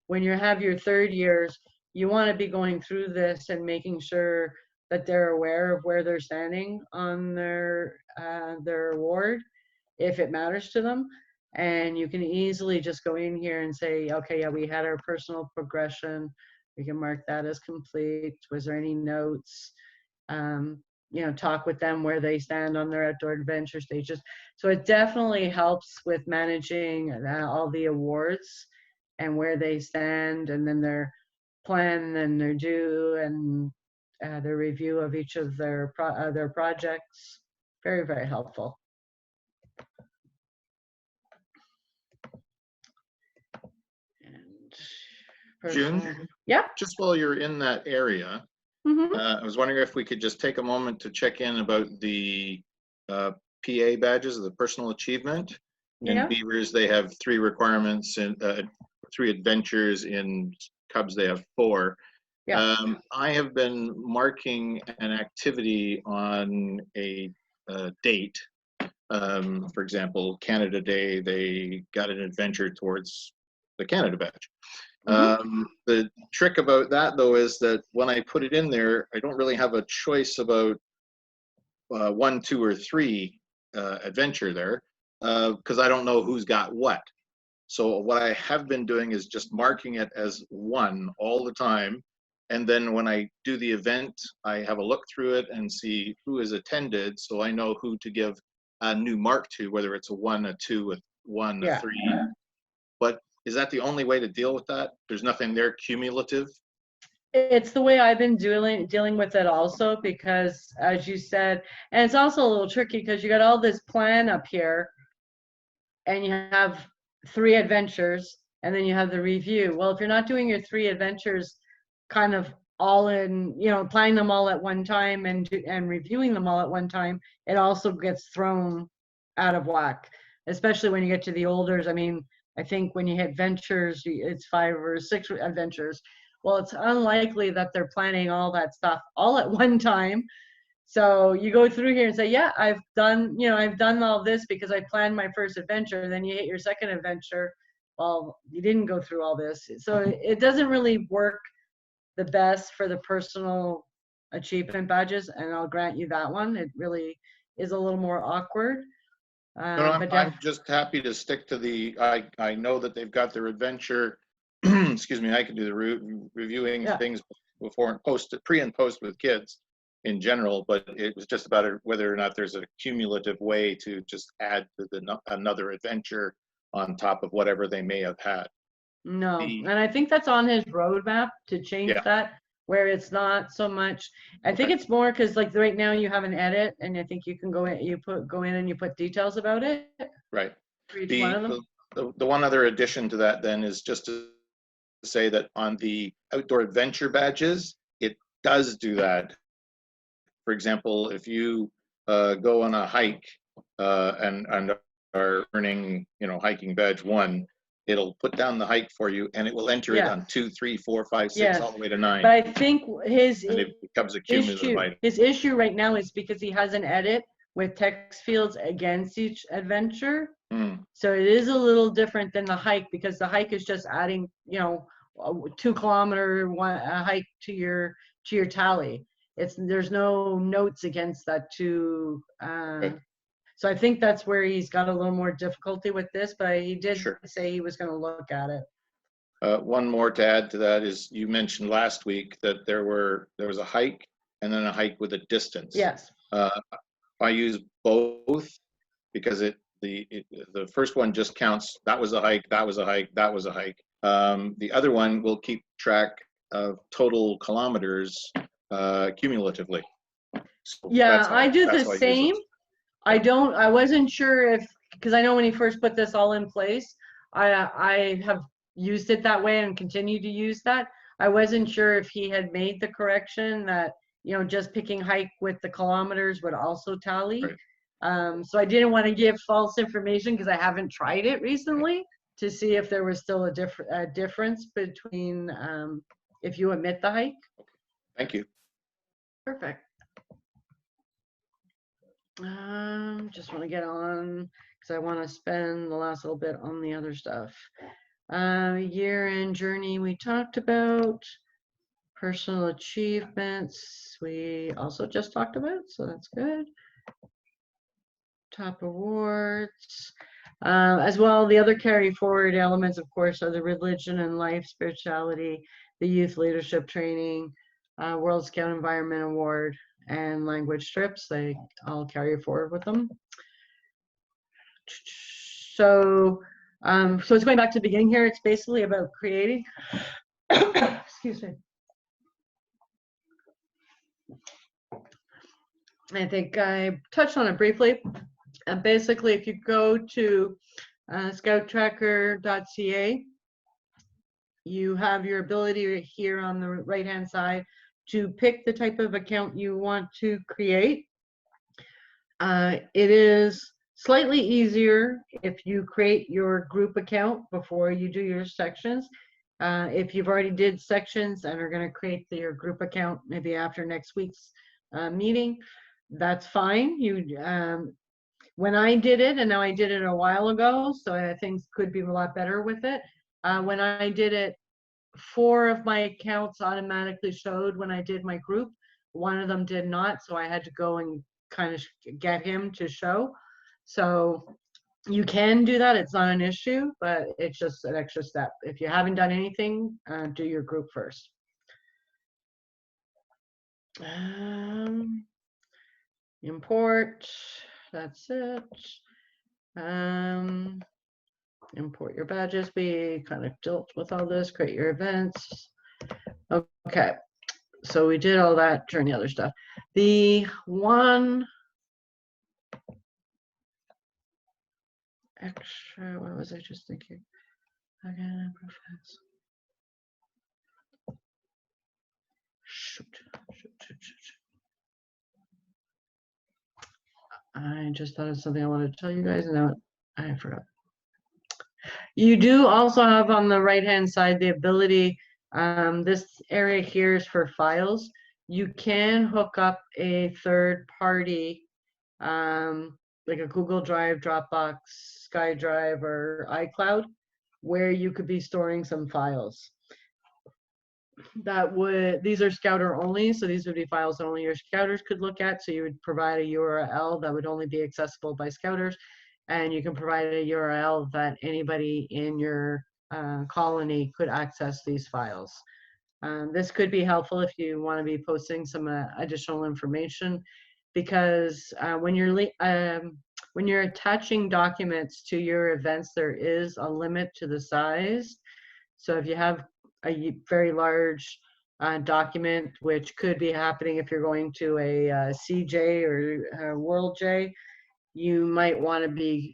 When you have your third years, you want to be going through this and making sure that they're aware of where they're standing on their award, if it matters to them. And you can easily just go in here and say, okay, yeah, we had our personal progression. We can mark that as complete. Was there any notes? Talk with them where they stand on their outdoor adventure stages. So it definitely helps with managing all the awards and where they stand, and then their plan and their due, and their review of each of their projects. Very, very helpful. And June? Yeah. Just while you're in that area, Mm-hmm. I was wondering if we could just take a moment to check in about the PA badges, the personal achievement. In Yeah. Beavers, they have 3 requirements and 3 adventures. In Cubs, they have 4. Yeah. I have been marking an activity on a date. For example, Canada Day, they got an adventure towards the Canada badge. The trick about that, though, is that when I put it in there, I don't really have a choice about 1, 2, or 3 adventure there, because I don't know who's got what. So what I have been doing is just marking it as 1 all the time. And then when I do the event, I have a look through it and see who has attended, so I know who to give a new mark to, whether it's a 1, a 2, a 1, a 3. But is that the only way to deal with that? There's nothing there cumulative? It's the way I've been dealing with it also, because as you said, and it's also a little tricky because you got all this plan up here and you have 3 adventures and then you have the review. Well, if you're not doing your 3 adventures kind of all in, planning them all at one time and reviewing them all at one time, it also gets thrown out of whack, especially when you get to the olders. I mean, I think when you hit ventures, it's 5 or 6 adventures. Well, it's unlikely that they're planning all that stuff all at one time. So you go through here and say, yeah, I've done all this because I planned my first adventure. Then you hit your second adventure. Well, you didn't go through all this. So it doesn't really work the best for the personal achievement badges. And I'll grant you that one. It really is a little more awkward. I'm just happy to stick to the, I know that they've got their adventure. Excuse me, I can do the reviewing things before and post, pre and post with kids in general, but it was just about whether or not there's a cumulative way to just add to another adventure on top of whatever they may have had. No, and I think that's on his roadmap to change that, where it's not so much. I think it's more because like right now you have an edit, and I think you can go in, go in and you put details about it. Right. For each one of them. The one other addition to that then is just to say that on the outdoor adventure badges, it does do that. For example, if you go on a hike and are earning, hiking badge 1, it'll put down the hike for you, and it will enter it on 2, 3, 4, 5, 6, all the way to 9. But I think and it becomes a cumulative item. His issue right now is because he has an edit with text fields against each adventure. So it is a little different than the hike, because the hike is just adding, a 2-kilometer hike to your tally. There's no notes against that so I think that's where he's got a little more difficulty with this, but he did say he was going to look at it. One more to add to that is, you mentioned last week that there was a hike and then a hike with a distance. Yes. I use both because the first one just counts. That was a hike. That was a hike. That was a hike. The other one will keep track of total kilometers cumulatively. So I do the same. I wasn't sure because I know when he first put this all in place, I have used it that way and continue to use that. I wasn't sure if he had made the correction that, just picking hike with the kilometers would also tally. Right. So I didn't want to give false information because I haven't tried it recently to see if there was still a difference between if you omit the hike. Thank you. Perfect. Just want to get on because I want to spend the last little bit on the other stuff. Year-end journey we talked about. Personal achievements we also just talked about, so that's good. Top awards. As well, the other carry forward elements, of course, are the religion and life, spirituality, the youth leadership training, World Scout Environment Award, and language trips. They all carry forward with them. So, so it's going back to the beginning here. It's basically about creating, excuse me. I think I touched on it briefly. And basically, if you go to ScoutsTracker.ca, you have your ability here on the right-hand side to pick the type of account you want to create. It is slightly easier if you create your group account before you do your sections. If you've already did sections and are going to create your group account maybe after next week's meeting, that's fine. When I did it, and now I did it a while ago, so things could be a lot better with it. When I did it, 4 of my accounts automatically showed when I did my group. 1 of them did not, so I had to go and kind of get him to show. So you can do that. It's not an issue, but it's just an extra step. If you haven't done anything, do your group first. Import, that's it. Import your badges. We kind of dealt with all this. Create your events. Okay, so we did all that during the other stuff. The one extra, what was I just thinking? Again, profess. Shoot. I just thought of something I wanted to tell you guys, and now I forgot. You do also have on the right-hand side the ability, this area here is for files. You can hook up a third party, like a Google Drive, Dropbox, SkyDrive, or iCloud, where you could be storing some files. These are Scouter only, so these would be files that only your Scouters could look at. So you would provide a URL that would only be accessible by Scouters, and you can provide a URL that anybody in your colony could access these files. This could be helpful if you want to be posting some additional information, because when you're attaching documents to your events, there is a limit to the size. So if you have a very large document, which could be happening if you're going to a CJ or a World J, you might want to be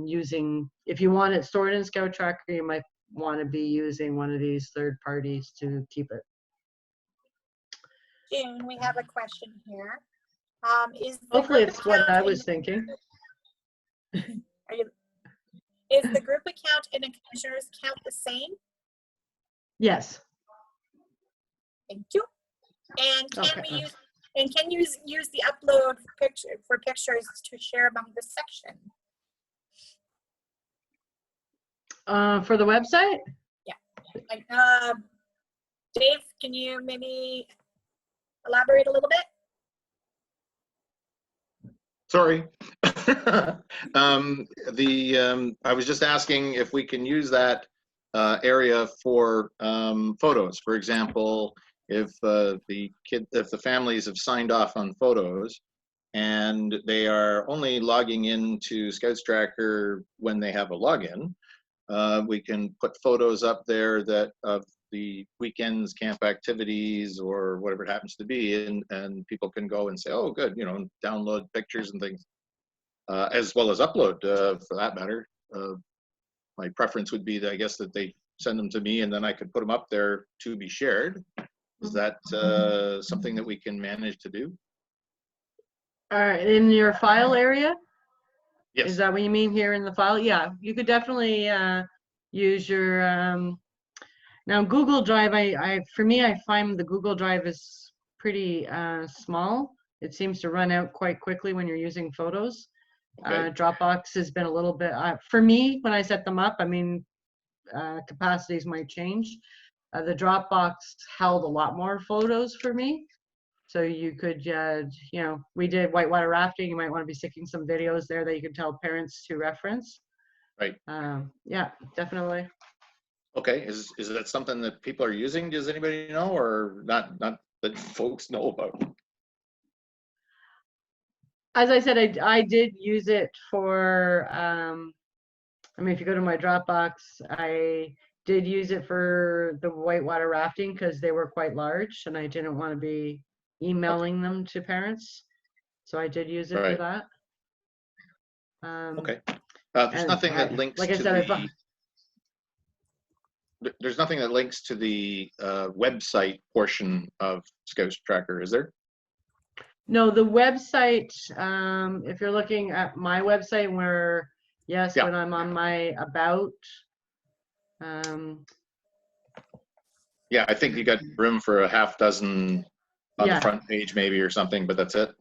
using, if you want it stored in ScoutsTracker, you might want to be using one of these third parties to keep it. June, we have a question here. Hopefully it's what I was thinking. Is the group account and a commissioner's account the same? Yes. Thank you. And can we use the upload for pictures to share among the section? For the website? Yeah. Dave, can you maybe elaborate a little bit? Sorry. I was just asking if we can use that area for photos. For example, if the families have signed off on photos and they are only logging into ScoutsTracker when they have a login, we can put photos up there that of the weekends, camp activities, or whatever it happens to be, and people can go and say, oh, good, you know, download pictures and things, as well as upload, for that matter. My preference would be that, I guess, that they send them to me and then I could put them up there to be shared. Is that something that we can manage to do? All right, in your file area? Yes. Is that what you mean here in the file? Yeah, you could definitely use your, now Google Drive, for me, I find the Google Drive is pretty small. It seems to run out quite quickly when you're using photos. Okay. Dropbox has been a little bit, for me, when I set them up, I mean, capacities might change. The Dropbox held a lot more photos for me. So you could, you know, we did whitewater rafting. You might want to be sticking some videos there that you can tell parents to reference. Right. Yeah, definitely. Okay, is that something that people are using? Does anybody know, or not that folks know about? As I said, I did use it for, I mean, if you go to my Dropbox, I did use it for the whitewater rafting because they were quite large and I didn't want to be emailing them to parents. So I did use it for Right. that. Okay. There's and nothing that links like I to said, there's nothing that links to the website portion of ScoutsTracker, is there? No, the website, if you're looking at my website where, yes, Yeah. when I'm on my about, Yeah, I think you got room for a half dozen on yeah. the front page maybe or something, but that's it.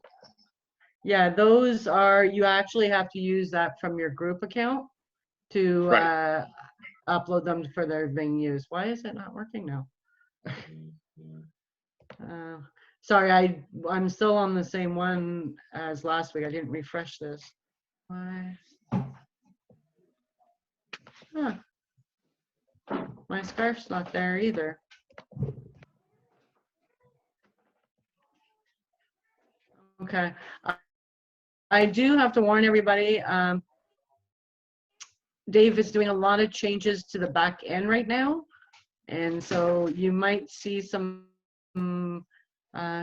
Yeah, those are, you actually have to use that from your group account to Right. upload them for their being used. Why is it not working now? Sorry, I'm still on the same one as last week. I didn't refresh this. Why? Huh. My scarf's not there either. Okay. I do have to warn everybody, Dave is doing a lot of changes to the back end right now. And so you might see some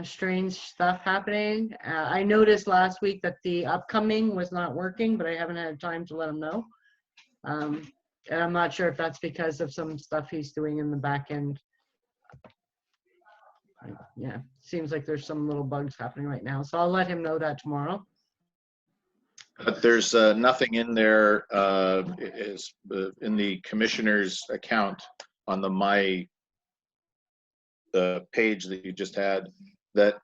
strange stuff happening. I noticed last week that the upcoming was not working, but I haven't had time to let him know. And I'm not sure if that's because of some stuff he's doing in the back end. Yeah, seems like there's some little bugs happening right now. So I'll let him know that tomorrow. But there's nothing in there is in the commissioner's account on the page that you just had that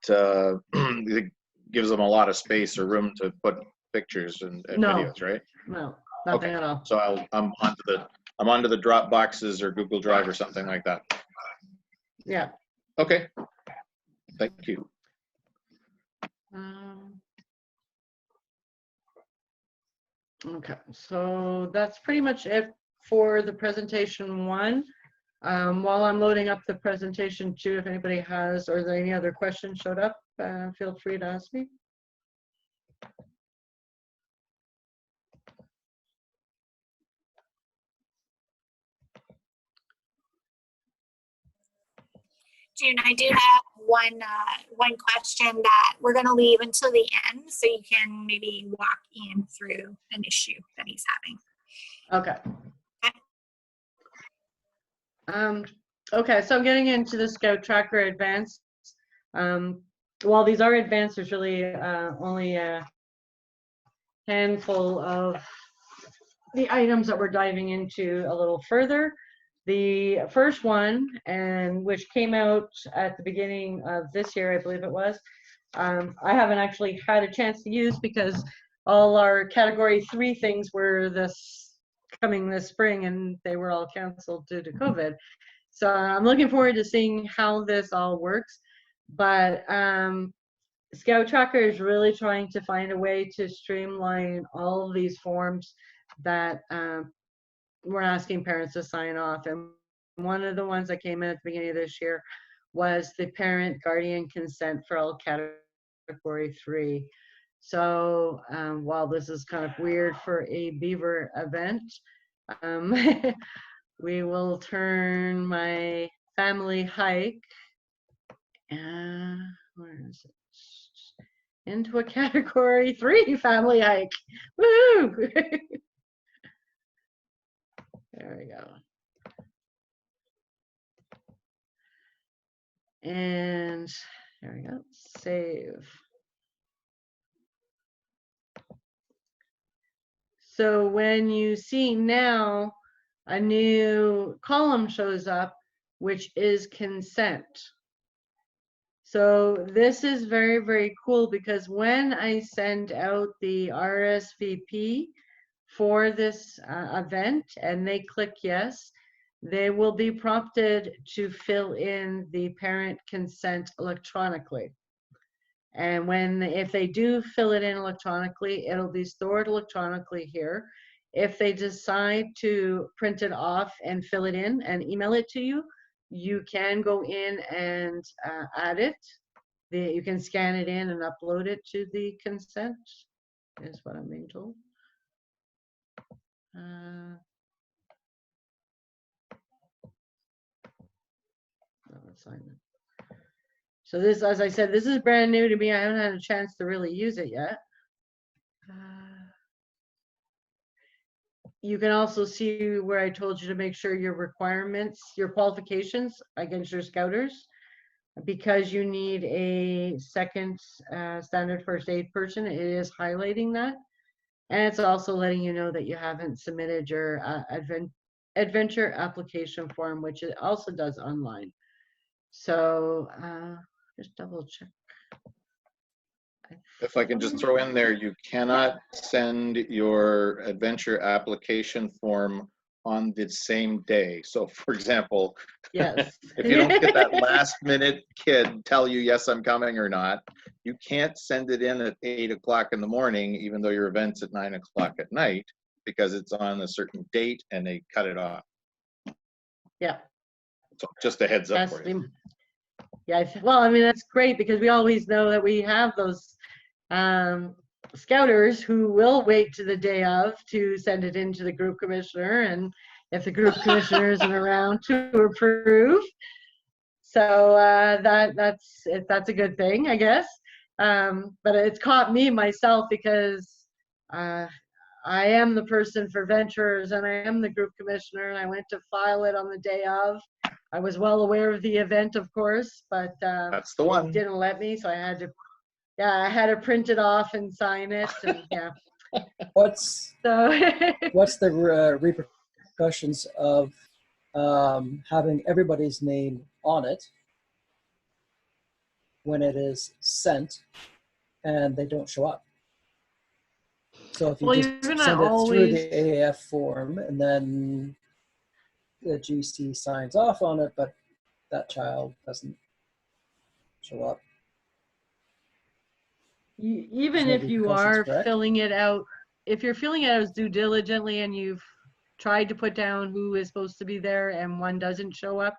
it gives them a lot of space or room to put pictures and No. videos, right? No, nothing Okay. at all. So I'm onto the Dropboxes or Google Drive or something like that. Yeah. Okay. Thank you. Okay, so that's pretty much it for the presentation one. While I'm loading up the presentation two, if anybody has, or any other questions showed up, feel free to ask me. June, I do have one question that we're going to leave until the end, so you can maybe walk Ian through an issue that he's having. Okay. Okay, so I'm getting into the ScoutsTracker Advanced. While these are advanced, there's really only a handful of the items that we're diving into a little further. The first one, and which came out at the beginning of this year, I believe it was, I haven't actually had a chance to use because all our category 3 things were coming this spring and they were all canceled due to COVID. So I'm looking forward to seeing how this all works. But ScoutsTracker is really trying to find a way to streamline all of these forms that we're asking parents to sign off. And one of the ones that came in at the beginning of this year was the parent guardian consent for all category 3. So while this is kind of weird for a Beaver event, we will turn my family hike, where is it? Into a category 3 family hike. Woo! There we go. And there we go. Save. So when you see now, a new column shows up, which is consent. So this is very, very cool because when I send out the RSVP for this event and they click yes, they will be prompted to fill in the parent consent electronically. And if they do fill it in electronically, it'll be stored electronically here. if they decide to print it off and fill it in and email it to you, you can go in and add it. You can scan it in and upload it to the consent, is what I'm being told. Assignment. So this, as I said, this is brand new to me. I haven't had a chance to really use it yet. You can also see where I told you to make sure your requirements, your qualifications against your scouters, because you need a second standard first aid person. It is highlighting that. And it's also letting you know that you haven't submitted your adventure application form, which it also does online. So just double check. If I can just throw in there, you cannot send your adventure application form on the same day. So for example, yes, if you don't get that last minute kid tell you, yes, I'm coming or not, you can't send it in at 8 o'clock in the morning, even though your event's at 9 o'clock at night, because it's on a certain date and they cut it off. Yeah. So just a heads up for you. Yeah, well, I mean, that's great because we always know that we have those scouters who will wait to the day of to send it in to the group commissioner, and if the group commissioner isn't around to approve. So that's a good thing, I guess. But it's caught me myself because I am the person for ventures and I am the group commissioner, and I went to file it on the day of. I was well aware of the event, of course, but that's the one. it didn't let me, so I had to print it off and sign it, and yeah. What's the repercussions of having everybody's name on it when it is sent and they don't show up? So if you just send it through the AAF form and then the GC signs off on it, but that child doesn't show up. Even if you are filling it out, if you're filling it out as due diligently and you've tried to put down who is supposed to be there and one doesn't show up,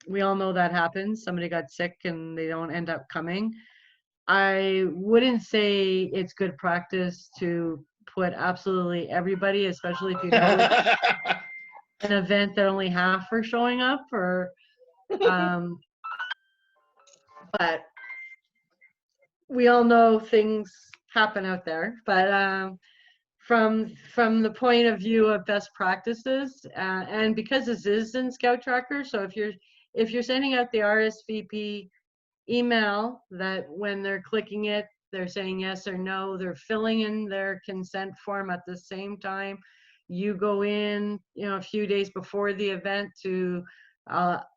we all know that happens. Somebody got sick and they don't end up coming. I wouldn't say it's good practice to put absolutely everybody, especially if you know it's an event that only half are showing up, or but we all know things happen out there. But from the point of view of best practices, and because this is in ScoutsTracker, so if you're sending out the RSVP email, that when they're clicking it, they're saying yes or no, they're filling in their consent form at the same time. You go in, a few days before the event to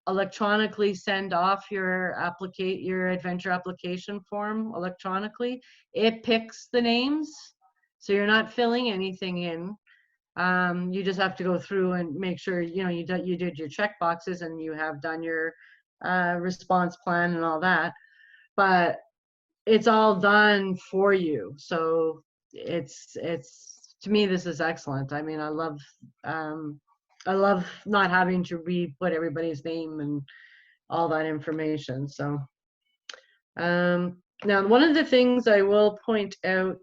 electronically send off your adventure application form electronically. It picks the names, so you're not filling anything in. You just have to go through and make sure you did your check boxes and you have done your response plan and all that, but it's all done for you. So it's to me, this is excellent. I mean, I love not having to re-put everybody's name and all that information. So now one of the things I will point out,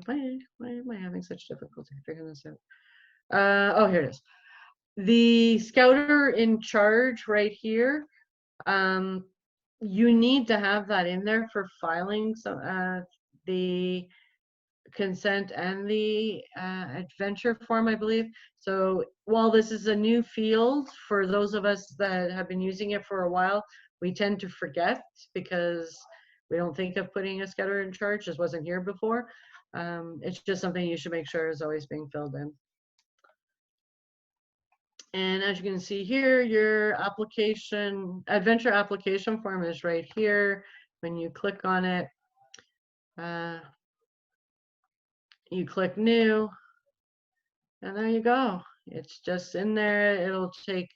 why am I having such difficulty figuring this out? Oh, here it is. The scouter in charge right here, you need to have that in there for filing the consent and the adventure form, I believe. So while this is a new field for those of us that have been using it for a while, we tend to forget because we don't think of putting a scouter in charge. This wasn't here before. It's just something you should make sure is always being filled in. And as you can see here, your adventure application form is right here. When you click on it, you click new, and there you go. It's just in there. It'll take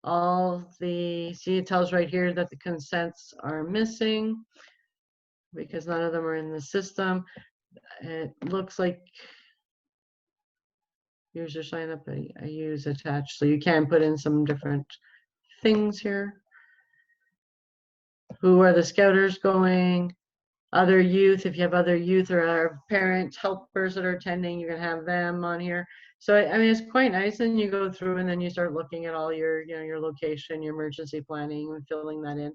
all see, it tells right here that the consents are missing because none of them are in the system. It looks like User sign up, I use attached. So you can put in some different things here. Who are the scouters going? Other youth, if you have other youth or parents, helpers that are attending, you can have them on here. So I mean, it's quite nice. And you go through and then you start looking at all your, you know, your location, your emergency planning, and filling that in.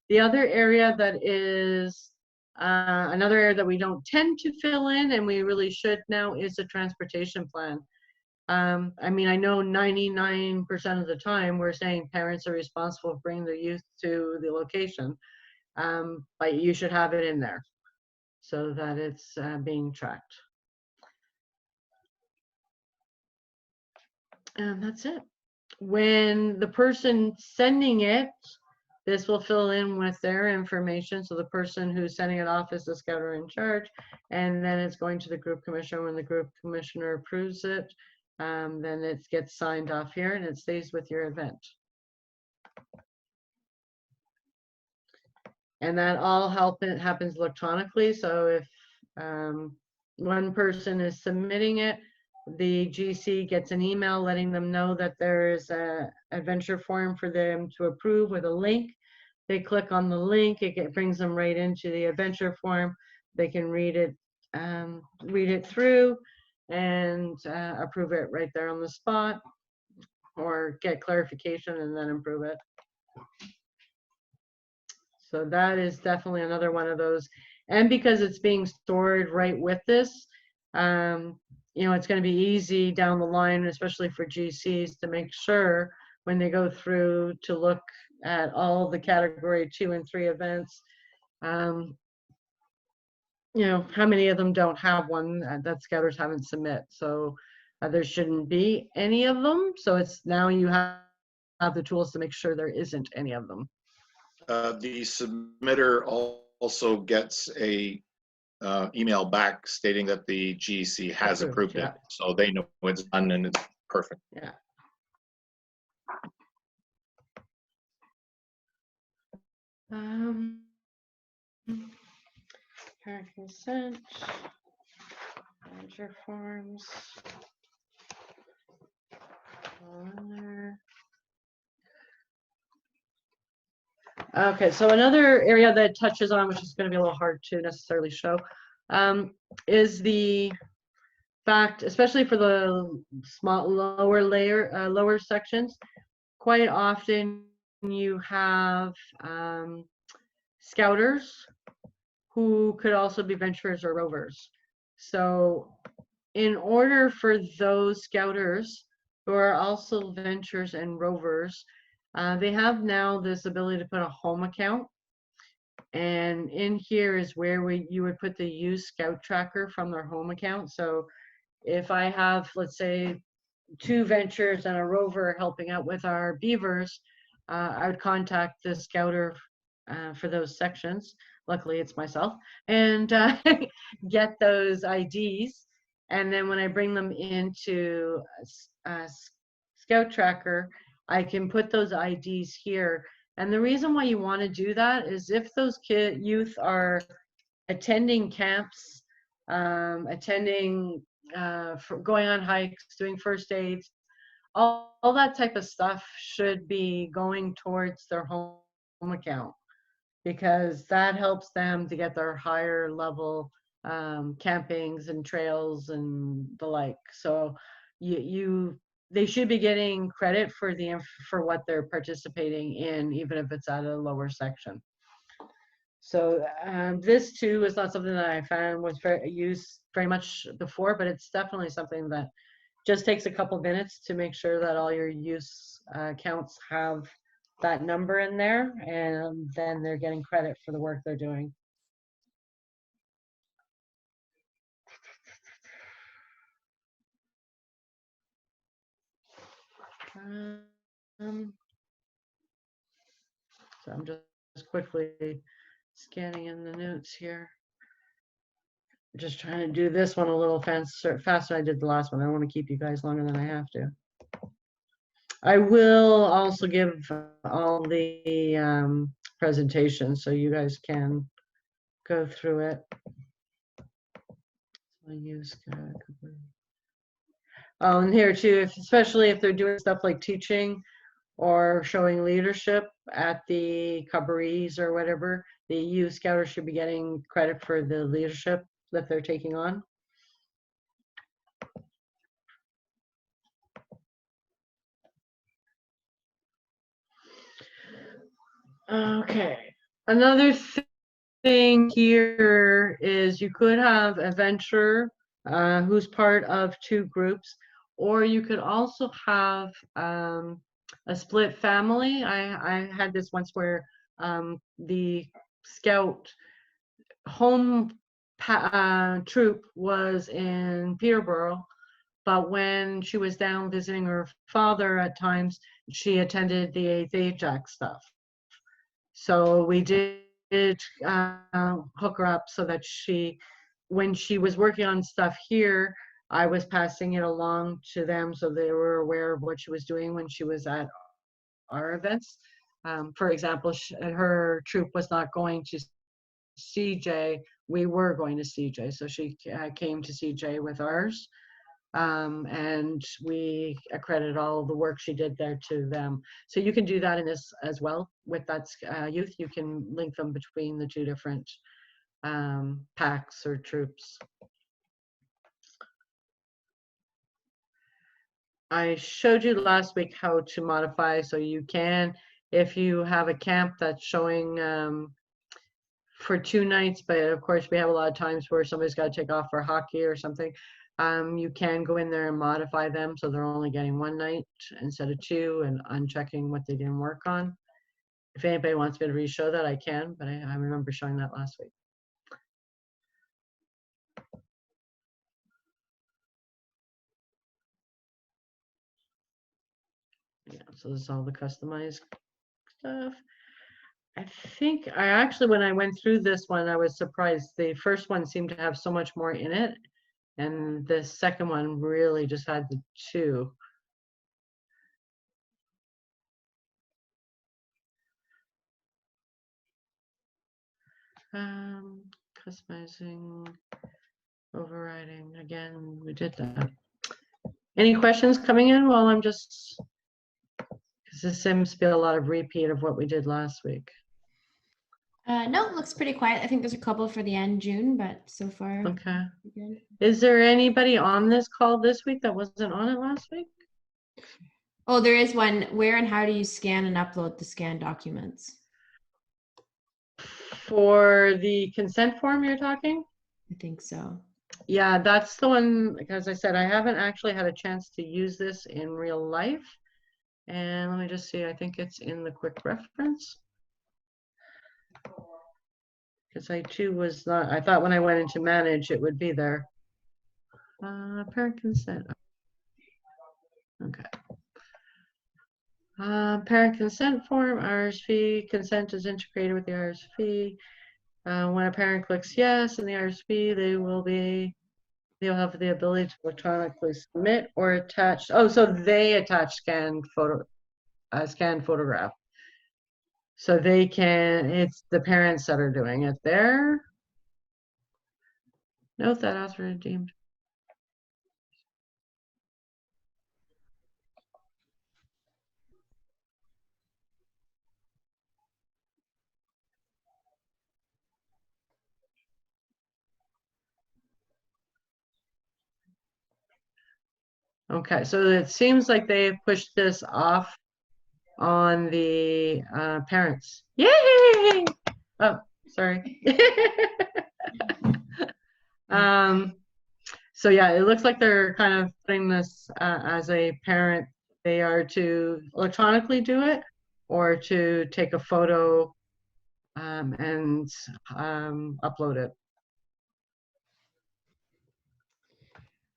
The other area that is another area that we don't tend to fill in, and we really should now, is the transportation plan. I mean, I know 99% of the time we're saying parents are responsible for bringing their youth to the location. But you should have it in there so that it's being tracked. And that's it. When the person sending it, this will fill in with their information. So the person who's sending it off is the scouter in charge, and then it's going to the group commissioner. When the group commissioner approves it, then it gets signed off here and it stays with your event. And that all happens electronically. So if one person is submitting it, the GC gets an email letting them know that there is a adventure form for them to approve with a link. They click on the link, it brings them right into the adventure form. They can read it through and approve it right there on the spot, or get clarification and then approve it. So that is definitely another one of those. And because it's being stored right with this, you know, it's going to be easy down the line, especially for GCs, to make sure when they go through to look at all the category 2 and 3 events, you know, how many of them don't have one that scouters haven't submit. So there shouldn't be any of them. So it's now you have the tools to make sure there isn't any of them. The submitter also gets a email back stating that the GC has approved yeah. it, so they know it's done and it's perfect. Yeah. Parent consent, manager forms. Okay, so another area that touches on, which is going to be a little hard to necessarily show, is the fact, especially for the small lower sections, quite often you have scouters who could also be venturers or rovers. So in order for those scouters who are also venturers and rovers, they have now this ability to put a home account. And in here is where you would put the use ScoutsTracker from their home account. So if I have, let's say, 2 ventures and a rover helping out with our beavers, I would contact the scouter for those sections. Luckily, it's myself, and get those IDs. And then when I bring them into ScoutsTracker, I can put those IDs here. And the reason why you want to do that is if those youth are attending camps, attending, going on hikes, doing first aids, all that type of stuff should be going towards their home account, because that helps them to get their higher level campings and trails and the like. So they should be getting credit for what they're participating in, even if it's at a lower section. So this too is not something that I found was used very much before, but it's definitely something that just takes a couple minutes to make sure that all your use accounts have that number in there, and then they're getting credit for the work they're doing. So I'm just quickly scanning in the notes here. I'm just trying to do this one a little faster than I did the last one. I don't want to keep you guys longer than I have to. I will also give all the presentations so you guys can go through it. I'll use Oh, and here too, especially if they're doing stuff like teaching or showing leadership at the cabarets or whatever, the youth scouters should be getting credit for the leadership that they're taking on. Okay, another thing here is you could have a venture who's part of 2 groups, or you could also have a split family. I had this once where the scout home troop was in Peterborough, but when she was down visiting her father at times, she attended the 8th AJAC stuff. So we did hook her up so that when she was working on stuff here, I was passing it along to them so they were aware of what she was doing when she was at our events. For example, her troop was not going to CJ. We were going to CJ, so she came to CJ with ours. And we accredit all the work she did there to them. So you can do that in this as well with that youth. You can link them between the 2 different packs or troops. I showed you last week how to modify, so you can, if you have a camp that's showing for 2 nights, but of course we have a lot of times where somebody's got to take off for hockey or something. You can go in there and modify them so they're only getting 1 night instead of 2 and unchecking what they didn't work on. If anybody wants me to re-show that, I can, but I remember showing that last week. Yeah, so this is all the customized stuff. I think when I went through this one, I was surprised. The first one seemed to have so much more in it, and the second one really just had the 2. Customizing, overriding, again, we did that. Any questions coming in while I'm just, because this seems to be a lot of repeat of what we did last week. No, it looks pretty quiet. I think there's a couple for the end June, but so far. Okay. Good. Is there anybody on this call this week that wasn't on it last week? Oh, there is one. Where and how do you scan and upload the scanned documents? For the consent form you're talking? I think so. Yeah, that's the one, as I said, I haven't actually had a chance to use this in real life. And let me just see, I think it's in the quick reference. Because I too was not, I thought when I went into manage, it would be there. Parent consent. Okay. Parent consent form, RSV, consent is integrated with the RSV. When a parent clicks yes in the RSV, they'll have the ability to electronically submit or attach. Oh, so they attach scanned photograph. So they can, it's the parents that are doing it there. Note that author redeemed. Okay, so it seems like they've pushed this off on the parents. Yay! Oh, sorry. So yeah, it looks like they're kind of putting this as a parent. They are to electronically do it or to take a photo and upload it.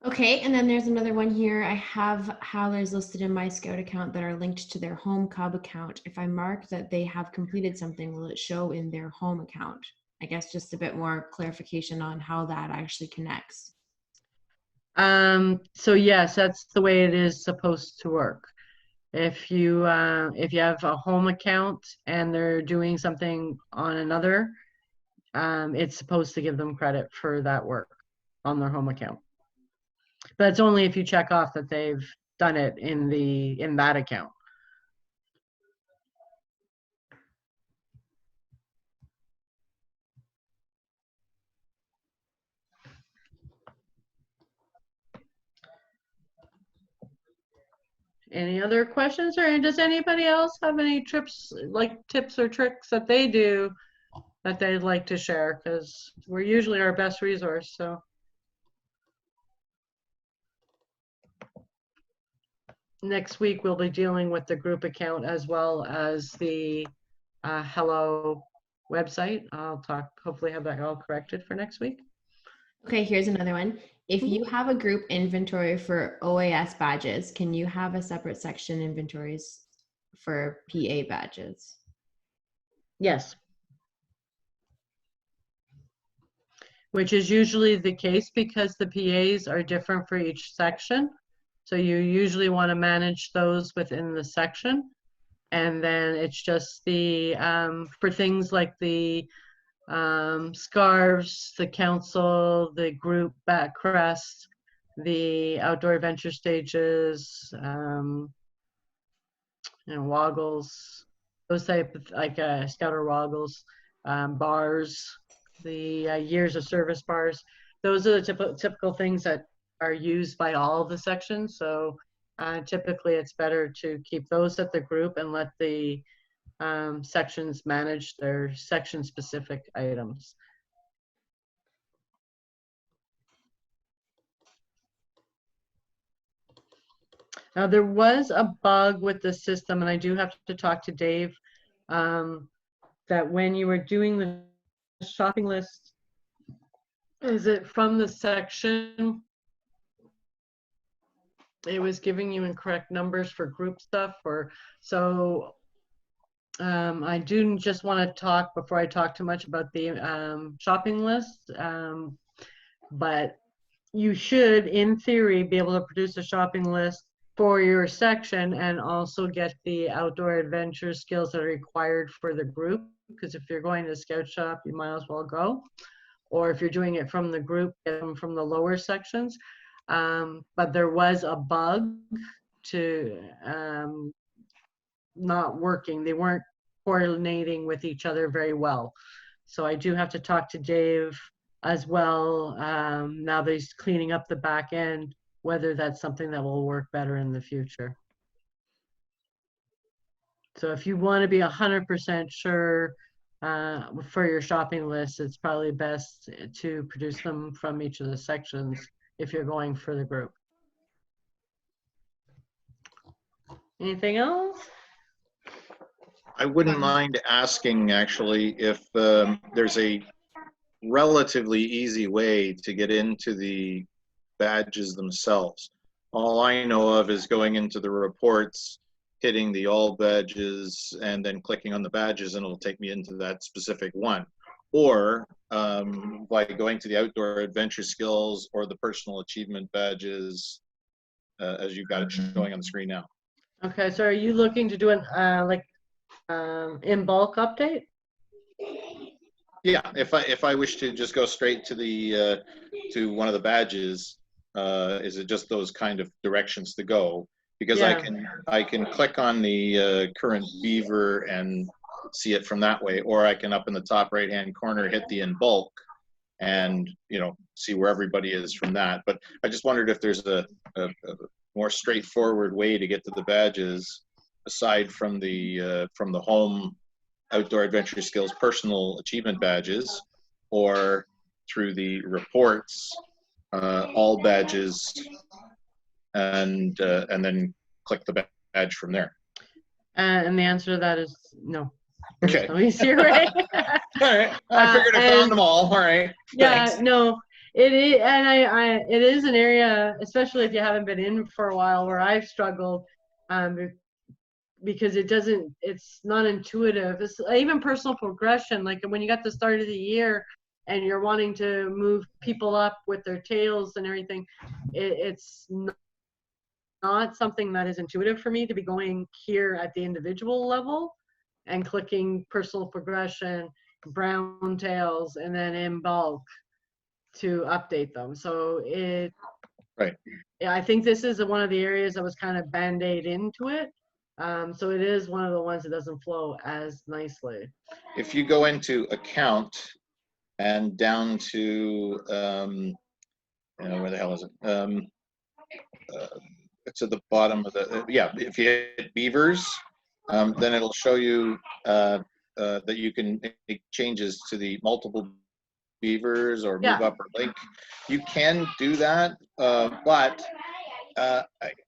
Okay, and then there's another one here. I have howlers listed in my Scout account that are linked to their home Cub account. If I mark that they have completed something, will it show in their home account? I guess just a bit more clarification on how that actually connects. So yes, that's the way it is supposed to work. If you have a home account and they're doing something on another, it's supposed to give them credit for that work on their home account. But it's only if you check off that they've done it in that account. Any other questions, or does anybody else have any tips or tricks that they do that they'd like to share? Because we're usually our best resource. So next week we'll be dealing with the group account as well as the Hello website. I'll hopefully have that all corrected for next week. Okay, here's another one. If you have a group inventory for OAS badges, can you have a separate section inventories for PA badges? Yes. Which is usually the case because the PAs are different for each section. So you usually want to manage those within the section. And then it's just the, for things like the scarves, the council, the group back crest, the outdoor adventure stages, woggles, those type of like scouter woggles, bars, the years of service bars. Those are the typical things that are used by all the sections. So typically it's better to keep those at the group and let the sections manage their section specific items. Now there was a bug with the system, and I do have to talk to Dave, that when you were doing the shopping list, is it from the section? It was giving you incorrect numbers for group stuff, or so. I do just want to talk before I talk too much about the shopping list, but you should, in theory, be able to produce a shopping list for your section and also get the outdoor adventure skills that are required for the group. Because if you're going to Scout Shop, you might as well go. Or if you're doing it from the group, get them from the lower sections. But there was a bug to not working. They weren't coordinating with each other very well. So I do have to talk to Dave as well, now that he's cleaning up the back end, whether that's something that will work better in the future. So if you want to be 100% sure for your shopping list, it's probably best to produce them from each of the sections if you're going for the group. Anything else? I wouldn't mind asking actually if there's a relatively easy way to get into the badges themselves. All I know of is going into the reports, hitting the all badges, and then clicking on the badges, and it'll take me into that specific one. Or by going to the outdoor adventure skills or the personal achievement badges, as you've got it showing on the screen now. Okay, so are you looking to do an in bulk update? Yeah, if I wish to just go straight to the to one of the badges, is it just those kind of directions to go? Because Yeah. I can click on the current beaver and see it from that way, or I can up in the top right hand corner hit the in bulk and see where everybody is from that. But I just wondered if there's a more straightforward way to get to the badges aside from the home outdoor adventure skills personal achievement badges, or through the reports all badges, and then click the badge from there. And the answer to that is no. Okay. No easier way. All right. I figured I found them all. All right. Yeah. Thanks. No. It is, and it is an area, especially if you haven't been in for a while, where I've struggled, because it's not intuitive. It's even personal progression. Like when you got the start of the year and you're wanting to move people up with their tails and everything, it's not something that is intuitive for me to be going here at the individual level and clicking personal progression, brown tails, and then in bulk to update them. So Right. Yeah, I think this is one of the areas that was kind of band-aid into it. So it is one of the ones that doesn't flow as nicely. If you go into account and down to, where the hell is it? It's at the bottom of the, yeah, if you hit beavers, then it'll show you that you can make changes to the multiple beavers or move Yeah. up or link. You can do that, but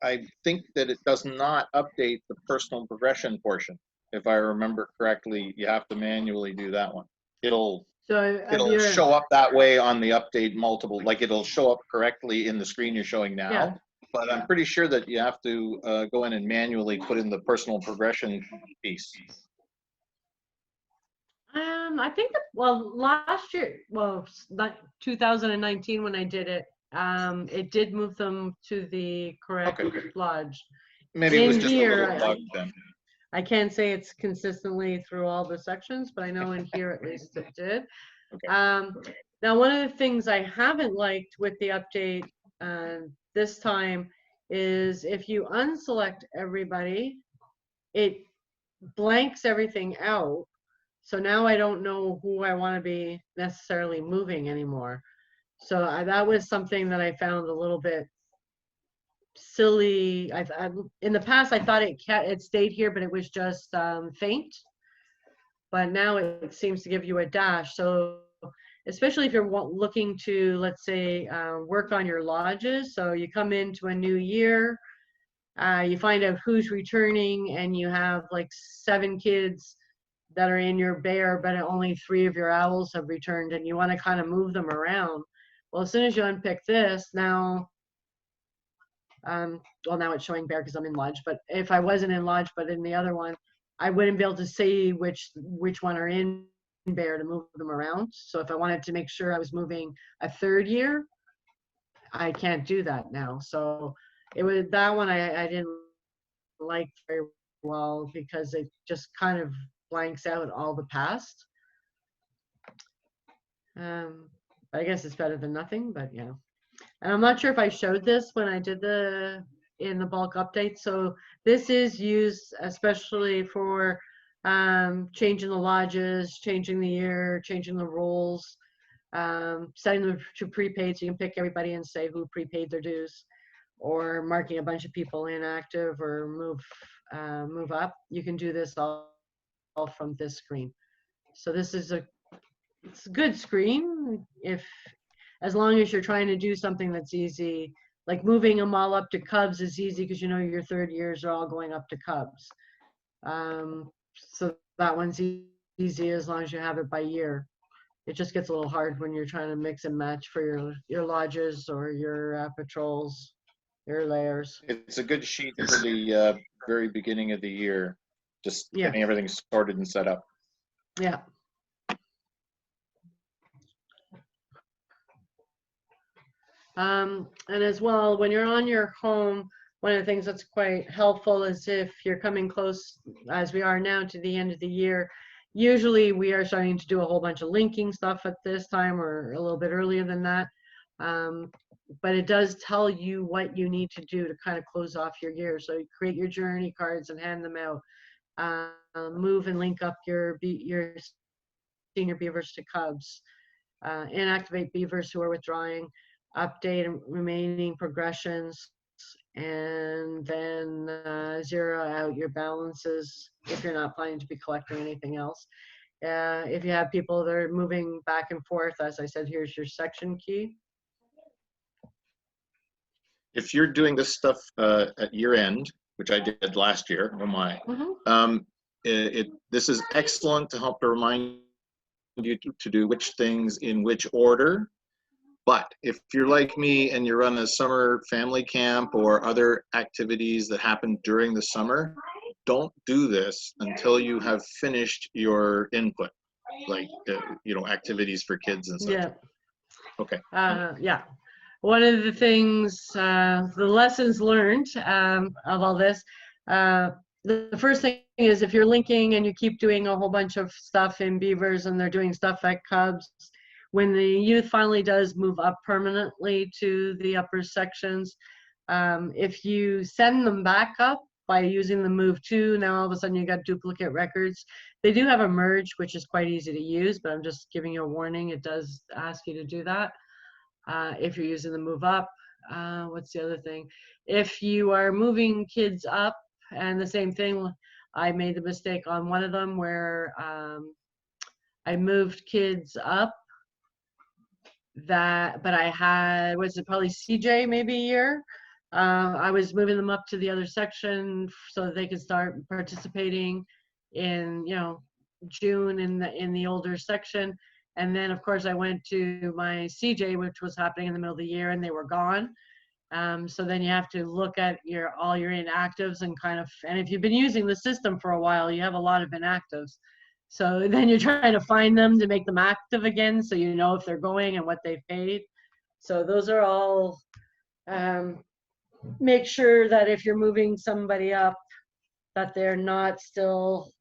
I think that it does not update the personal progression portion. If I remember correctly, you have to manually do that one. It'll show up that way on the update multiple, like it'll show up correctly in the screen you're showing now. Yeah. But I'm pretty sure that you have to go in and manually put in the personal progression piece. I think that, well, last year, well, 2019 when I did it, it did move them to the correct lodge. Maybe it was In just here, a little bug then. I can't say it's consistently through all the sections, but I know in here at least it did. Okay. Now, one of the things I haven't liked with the update this time is if you unselect everybody, it blanks everything out. So now I don't know who I want to be necessarily moving anymore. So that was something that I found a little bit silly. In the past, I thought it stayed here, but it was just faint. But now it seems to give you a dash. So especially if you're looking to, let's say, work on your lodges. So you come into a new year, you find out who's returning, and you have like 7 kids that are in your bear, but only 3 of your owls have returned, and you want to kind of move them around. Well, as soon as you unpick this, now, well, now it's showing bear because I'm in lodge, but if I wasn't in lodge, but in the other one, I wouldn't be able to see which one are in bear to move them around. So if I wanted to make sure I was moving a 3rd year, I can't do that now. So it was that one I didn't like very well because it just kind of blanks out all the past. But I guess it's better than nothing, but yeah. And I'm not sure if I showed this when I did in the bulk update. So this is used especially for changing the lodges, changing the year, changing the roles, setting them to prepaid so you can pick everybody and say who prepaid their dues, or marking a bunch of people inactive or move up. You can do this all from this screen. So this is it's a good screen as long as you're trying to do something that's easy. Like moving them all up to cubs is easy because you know your 3rd years are all going up to cubs. So that one's easy as long as you have it by year. It just gets a little hard when you're trying to mix and match for your lodges or your patrols, your layers. It's a good sheet for the very beginning of the year, just getting everything sorted and set up. Yeah. And as well, when you're on your home, one of the things that's quite helpful is if you're coming close, as we are now, to the end of the year, usually we are starting to do a whole bunch of linking stuff at this time or a little bit earlier than that. But it does tell you what you need to do to kind of close off your year. So you create your journey cards and hand them out. Move and link up your senior beavers to cubs. Inactivate beavers who are withdrawing. Update remaining progressions, and then 0 out your balances if you're not planning to be collecting anything else. If you have people that are moving back and forth, as I said, here's your section key. If you're doing this stuff at year end, which I did last year, oh my, this is excellent to help to remind you to do which things in which order. But if you're like me and you run a summer family camp or other activities that happen during the summer, don't do this until you have finished your input, like activities for kids and such. Yeah. Okay. Yeah. One of the things, the lessons learned of all this, the first thing is if you're linking and you keep doing a whole bunch of stuff in beavers and they're doing stuff at cubs, when the youth finally does move up permanently to the upper sections, if you send them back up by using the move to, now all of a sudden you got duplicate records. They do have a merge, which is quite easy to use, but I'm just giving you a warning. It does ask you to do that. If you're using the move up, what's the other thing? If you are moving kids up, and the same thing, I made the mistake on one of them where I moved kids up but I had, was it probably CJ maybe a year? I was moving them up to the other section so that they could start participating in, you know, June in the older section. And then of course I went to my CJ, which was happening in the middle of the year, and they were gone. So then you have to look at all your inactives and and if you've been using the system for a while, you have a lot of inactives. So then you're trying to find them to make them active again, so you know if they're going and what they've paid. So those are all, make sure that if you're moving somebody up, that they're not still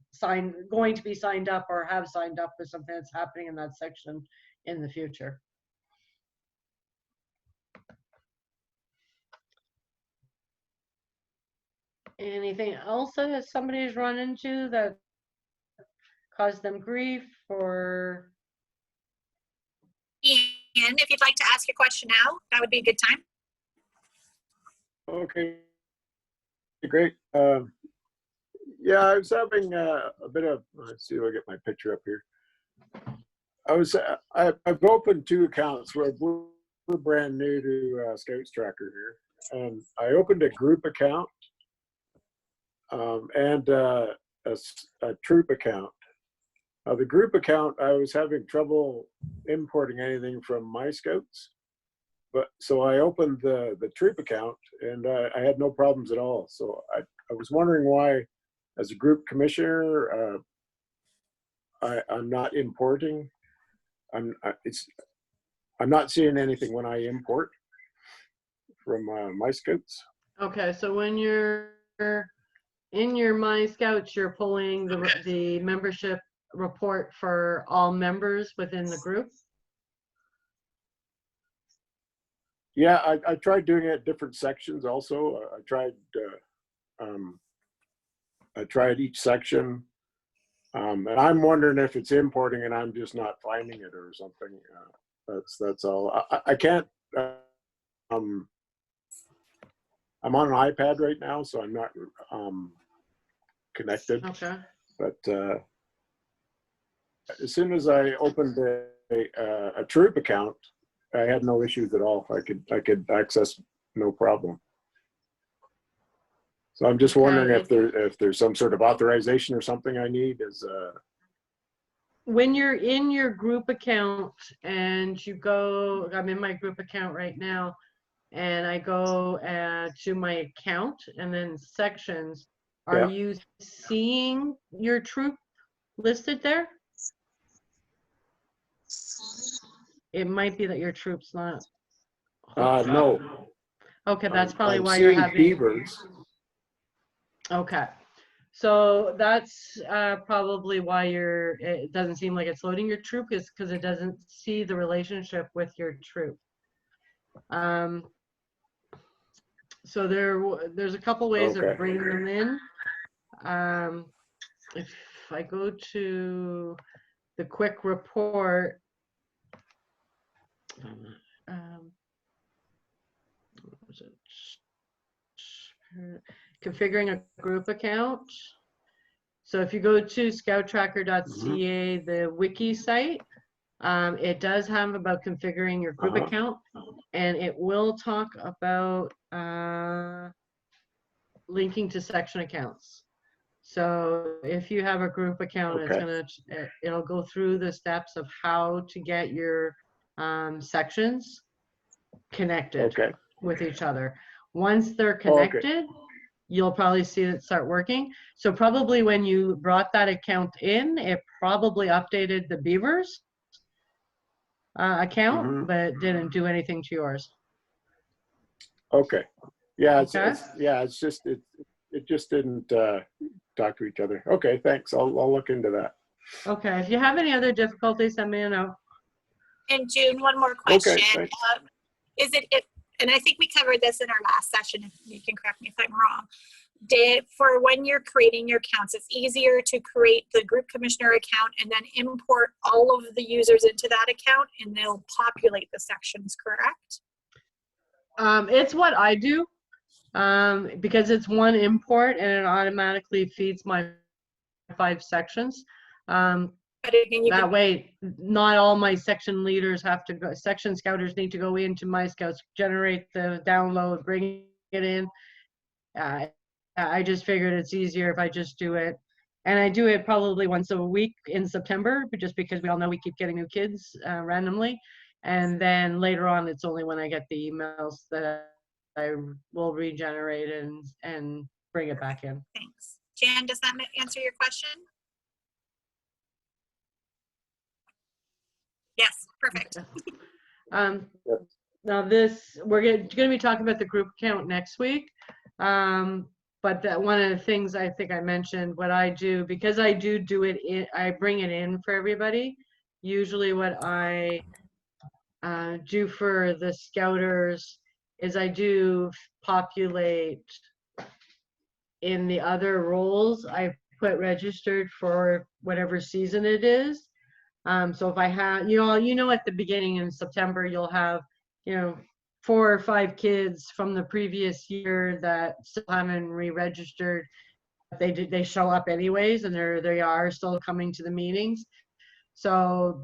going to be signed up or have signed up for something that's happening in that section in the future. Anything else that somebody's run into that caused them grief, or? Ian, if you'd like to ask your question now, that would be a good time. Okay, great. Yeah, I was having a bit of, let's see if I get my picture up here. I've opened 2 accounts. We're brand new to ScoutsTracker here. And I opened a group account and a troop account. The group account, I was having trouble importing anything from my Scouts. So I opened the troop account, and I had no problems at all. So I was wondering why, as a group commissioner, I'm not importing. I'm not seeing anything when I import from my Scouts. Okay, so when you're in your My Scouts, you're pulling the membership report for all members within the group. Yeah, I tried doing it at different sections also. I tried each section, and I'm wondering if it's importing and I'm just not finding it or something. That's all. I can't. I'm on an iPad right now, so I'm not connected. Okay. But as soon as I opened a troop account, I had no issues at all. I could access no problem. So I'm just wondering if there's some sort of authorization or something I need as when you're in your group account and you go, I'm in my group account right now, and I go to my account and then sections. Are you seeing your troop listed there? It might be that your troop's not. no. Okay, that's probably I'm why you're having beavers. Okay, so that's probably why it doesn't seem like it's loading your troop, is because it doesn't see the relationship with your troop. So there's a couple ways of bringing them in. If I go to the quick report, configuring a group account. So if you go to ScoutsTracker.ca, the wiki site, it does have about configuring your group account, and it will talk about linking to section accounts. So if you have a group account, it'll go through the steps of how to get your sections connected with each other. Once they're connected, you'll probably see it start working. So probably when you brought that account in, it probably updated the Beavers account, but it didn't do anything to yours. Okay. Yeah, it's just it just didn't talk to each other. Okay, thanks. I'll look into that. Okay. If you have any other difficulties, send me a note. And June, one more question. thanks. Is it, and I think we covered this in our last session, if you can correct me if I'm wrong. For when you're creating your accounts, it's easier to create the group commissioner account and then import all of the users into that account and they'll populate the sections, correct? It's what I do, because it's one import and it automatically feeds my 5 sections. That way, not all my section leaders have to go, section scouters need to go into my scouts, generate the download, bring it in. I just figured it's easier if I just do it. And I do it probably once a week in September, just because we all know we keep getting new kids randomly. And then later on, it's only when I get the emails that I will regenerate and bring it back in. Thanks. Jan, does that answer your question? Yes, perfect. Now this, we're going to be talking about the group account next week. But that one of the things I think I mentioned, what I do, because I do it, I bring it in for everybody. Usually what I do for the scouters is I do populate in the other roles. I put registered for whatever season it is. So if I have, you know, at the beginning in September, you'll have, 4 or 5 kids from the previous year that still haven't re-registered. They show up anyways, and they are still coming to the meetings. So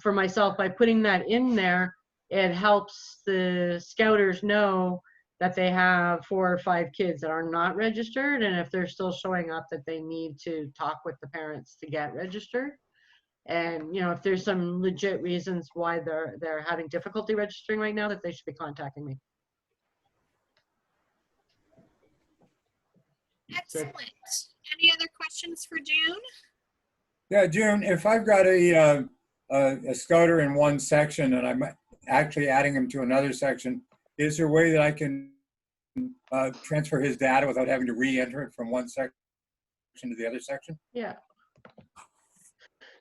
for myself, by putting that in there, it helps the scouters know that they have 4 or 5 kids that are not registered, and if they're still showing up, that they need to talk with the parents to get registered. And if there's some legit reasons why they're having difficulty registering right now, that they should be contacting me. Excellent. Any other questions for June? Yeah, June, if I've got a scouter in one section and I'm actually adding him to another section, is there a way that I can transfer his data without having to re-enter it from one section to the other section? Yeah.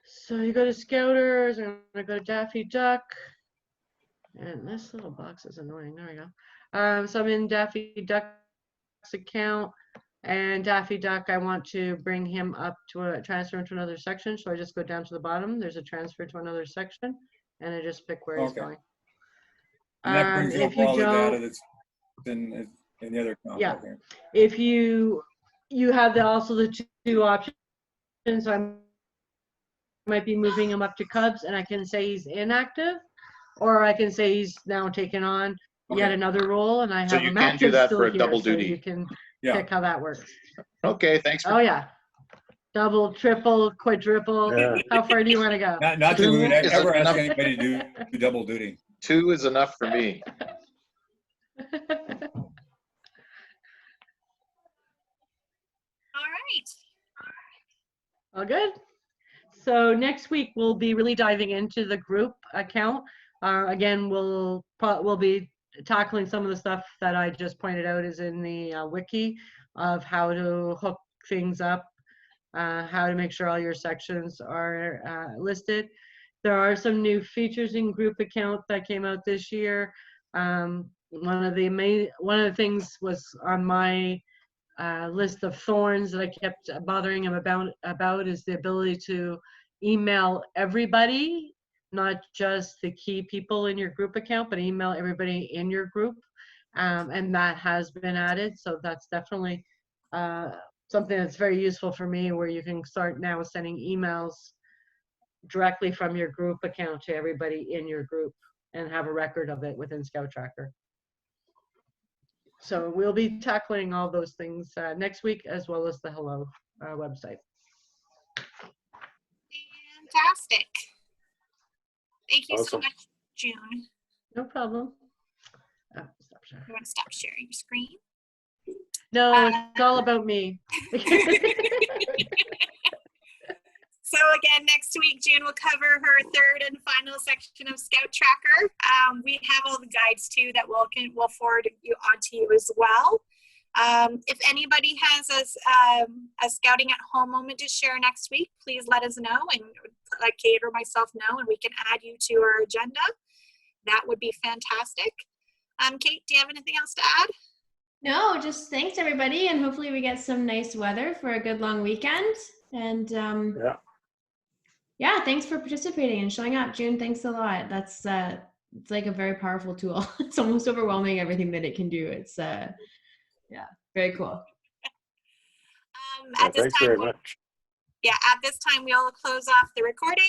So you go to Scouters, I'm gonna go to Daffy Duck. And this little box is annoying. There we go. So I'm in Daffy Duck's account, and Daffy Duck, I want to bring him up to transfer him to another section. So I just go down to the bottom. There's a transfer to another section, and I just pick where he's going. And that brings if up you all the don't, data that's in the other account. yeah. Okay. If you have also the 2 options. I might be moving him up to Cubs, and I can say he's inactive, or I can say he's now taken on yet another role, and I have him active do that still for a here, double so duty. you can pick how that works. Okay, thanks. Oh yeah, double, triple, quadruple. Yeah. How far do you want to go? Not that we would Is ever it ask enough? anybody to do double duty. 2 is enough for me. All right. All good. So next week we'll be really diving into the group account. Again, we'll be tackling some of the stuff that I just pointed out is in the wiki of how to hook things up, how to make sure all your sections are listed. There are some new features in group account that came out this year. One of the things was on my list of thorns that I kept bothering him about is the ability to email everybody, not just the key people in your group account, but email everybody in your group. And that has been added. So that's definitely something that's very useful for me, where you can start now sending emails directly from your group account to everybody in your group and have a record of it within ScoutsTracker. So we'll be tackling all those things next week, as well as the Hello website. Fantastic. Thank you so Awesome. much, June. No problem. Oh, stop sharing. You want to stop sharing your screen? No, it's all about me. So again, next week, June will cover her 3rd and final section of ScoutsTracker. We have all the guides too that we'll forward you on to you as well. If anybody has a scouting at home moment to share next week, please let us know, and let Kate or myself know, and we can add you to our agenda. That would be fantastic. Kate, do you have anything else to add? No, just thanks everybody, and hopefully we get some nice weather for a good long weekend. And yeah, thanks for participating and showing up, June. Thanks a lot. That's it's like a very powerful tool. It's almost overwhelming everything that it can do. It's yeah, very cool. At this Thanks time, very much. yeah, at this time we'll close off the recording.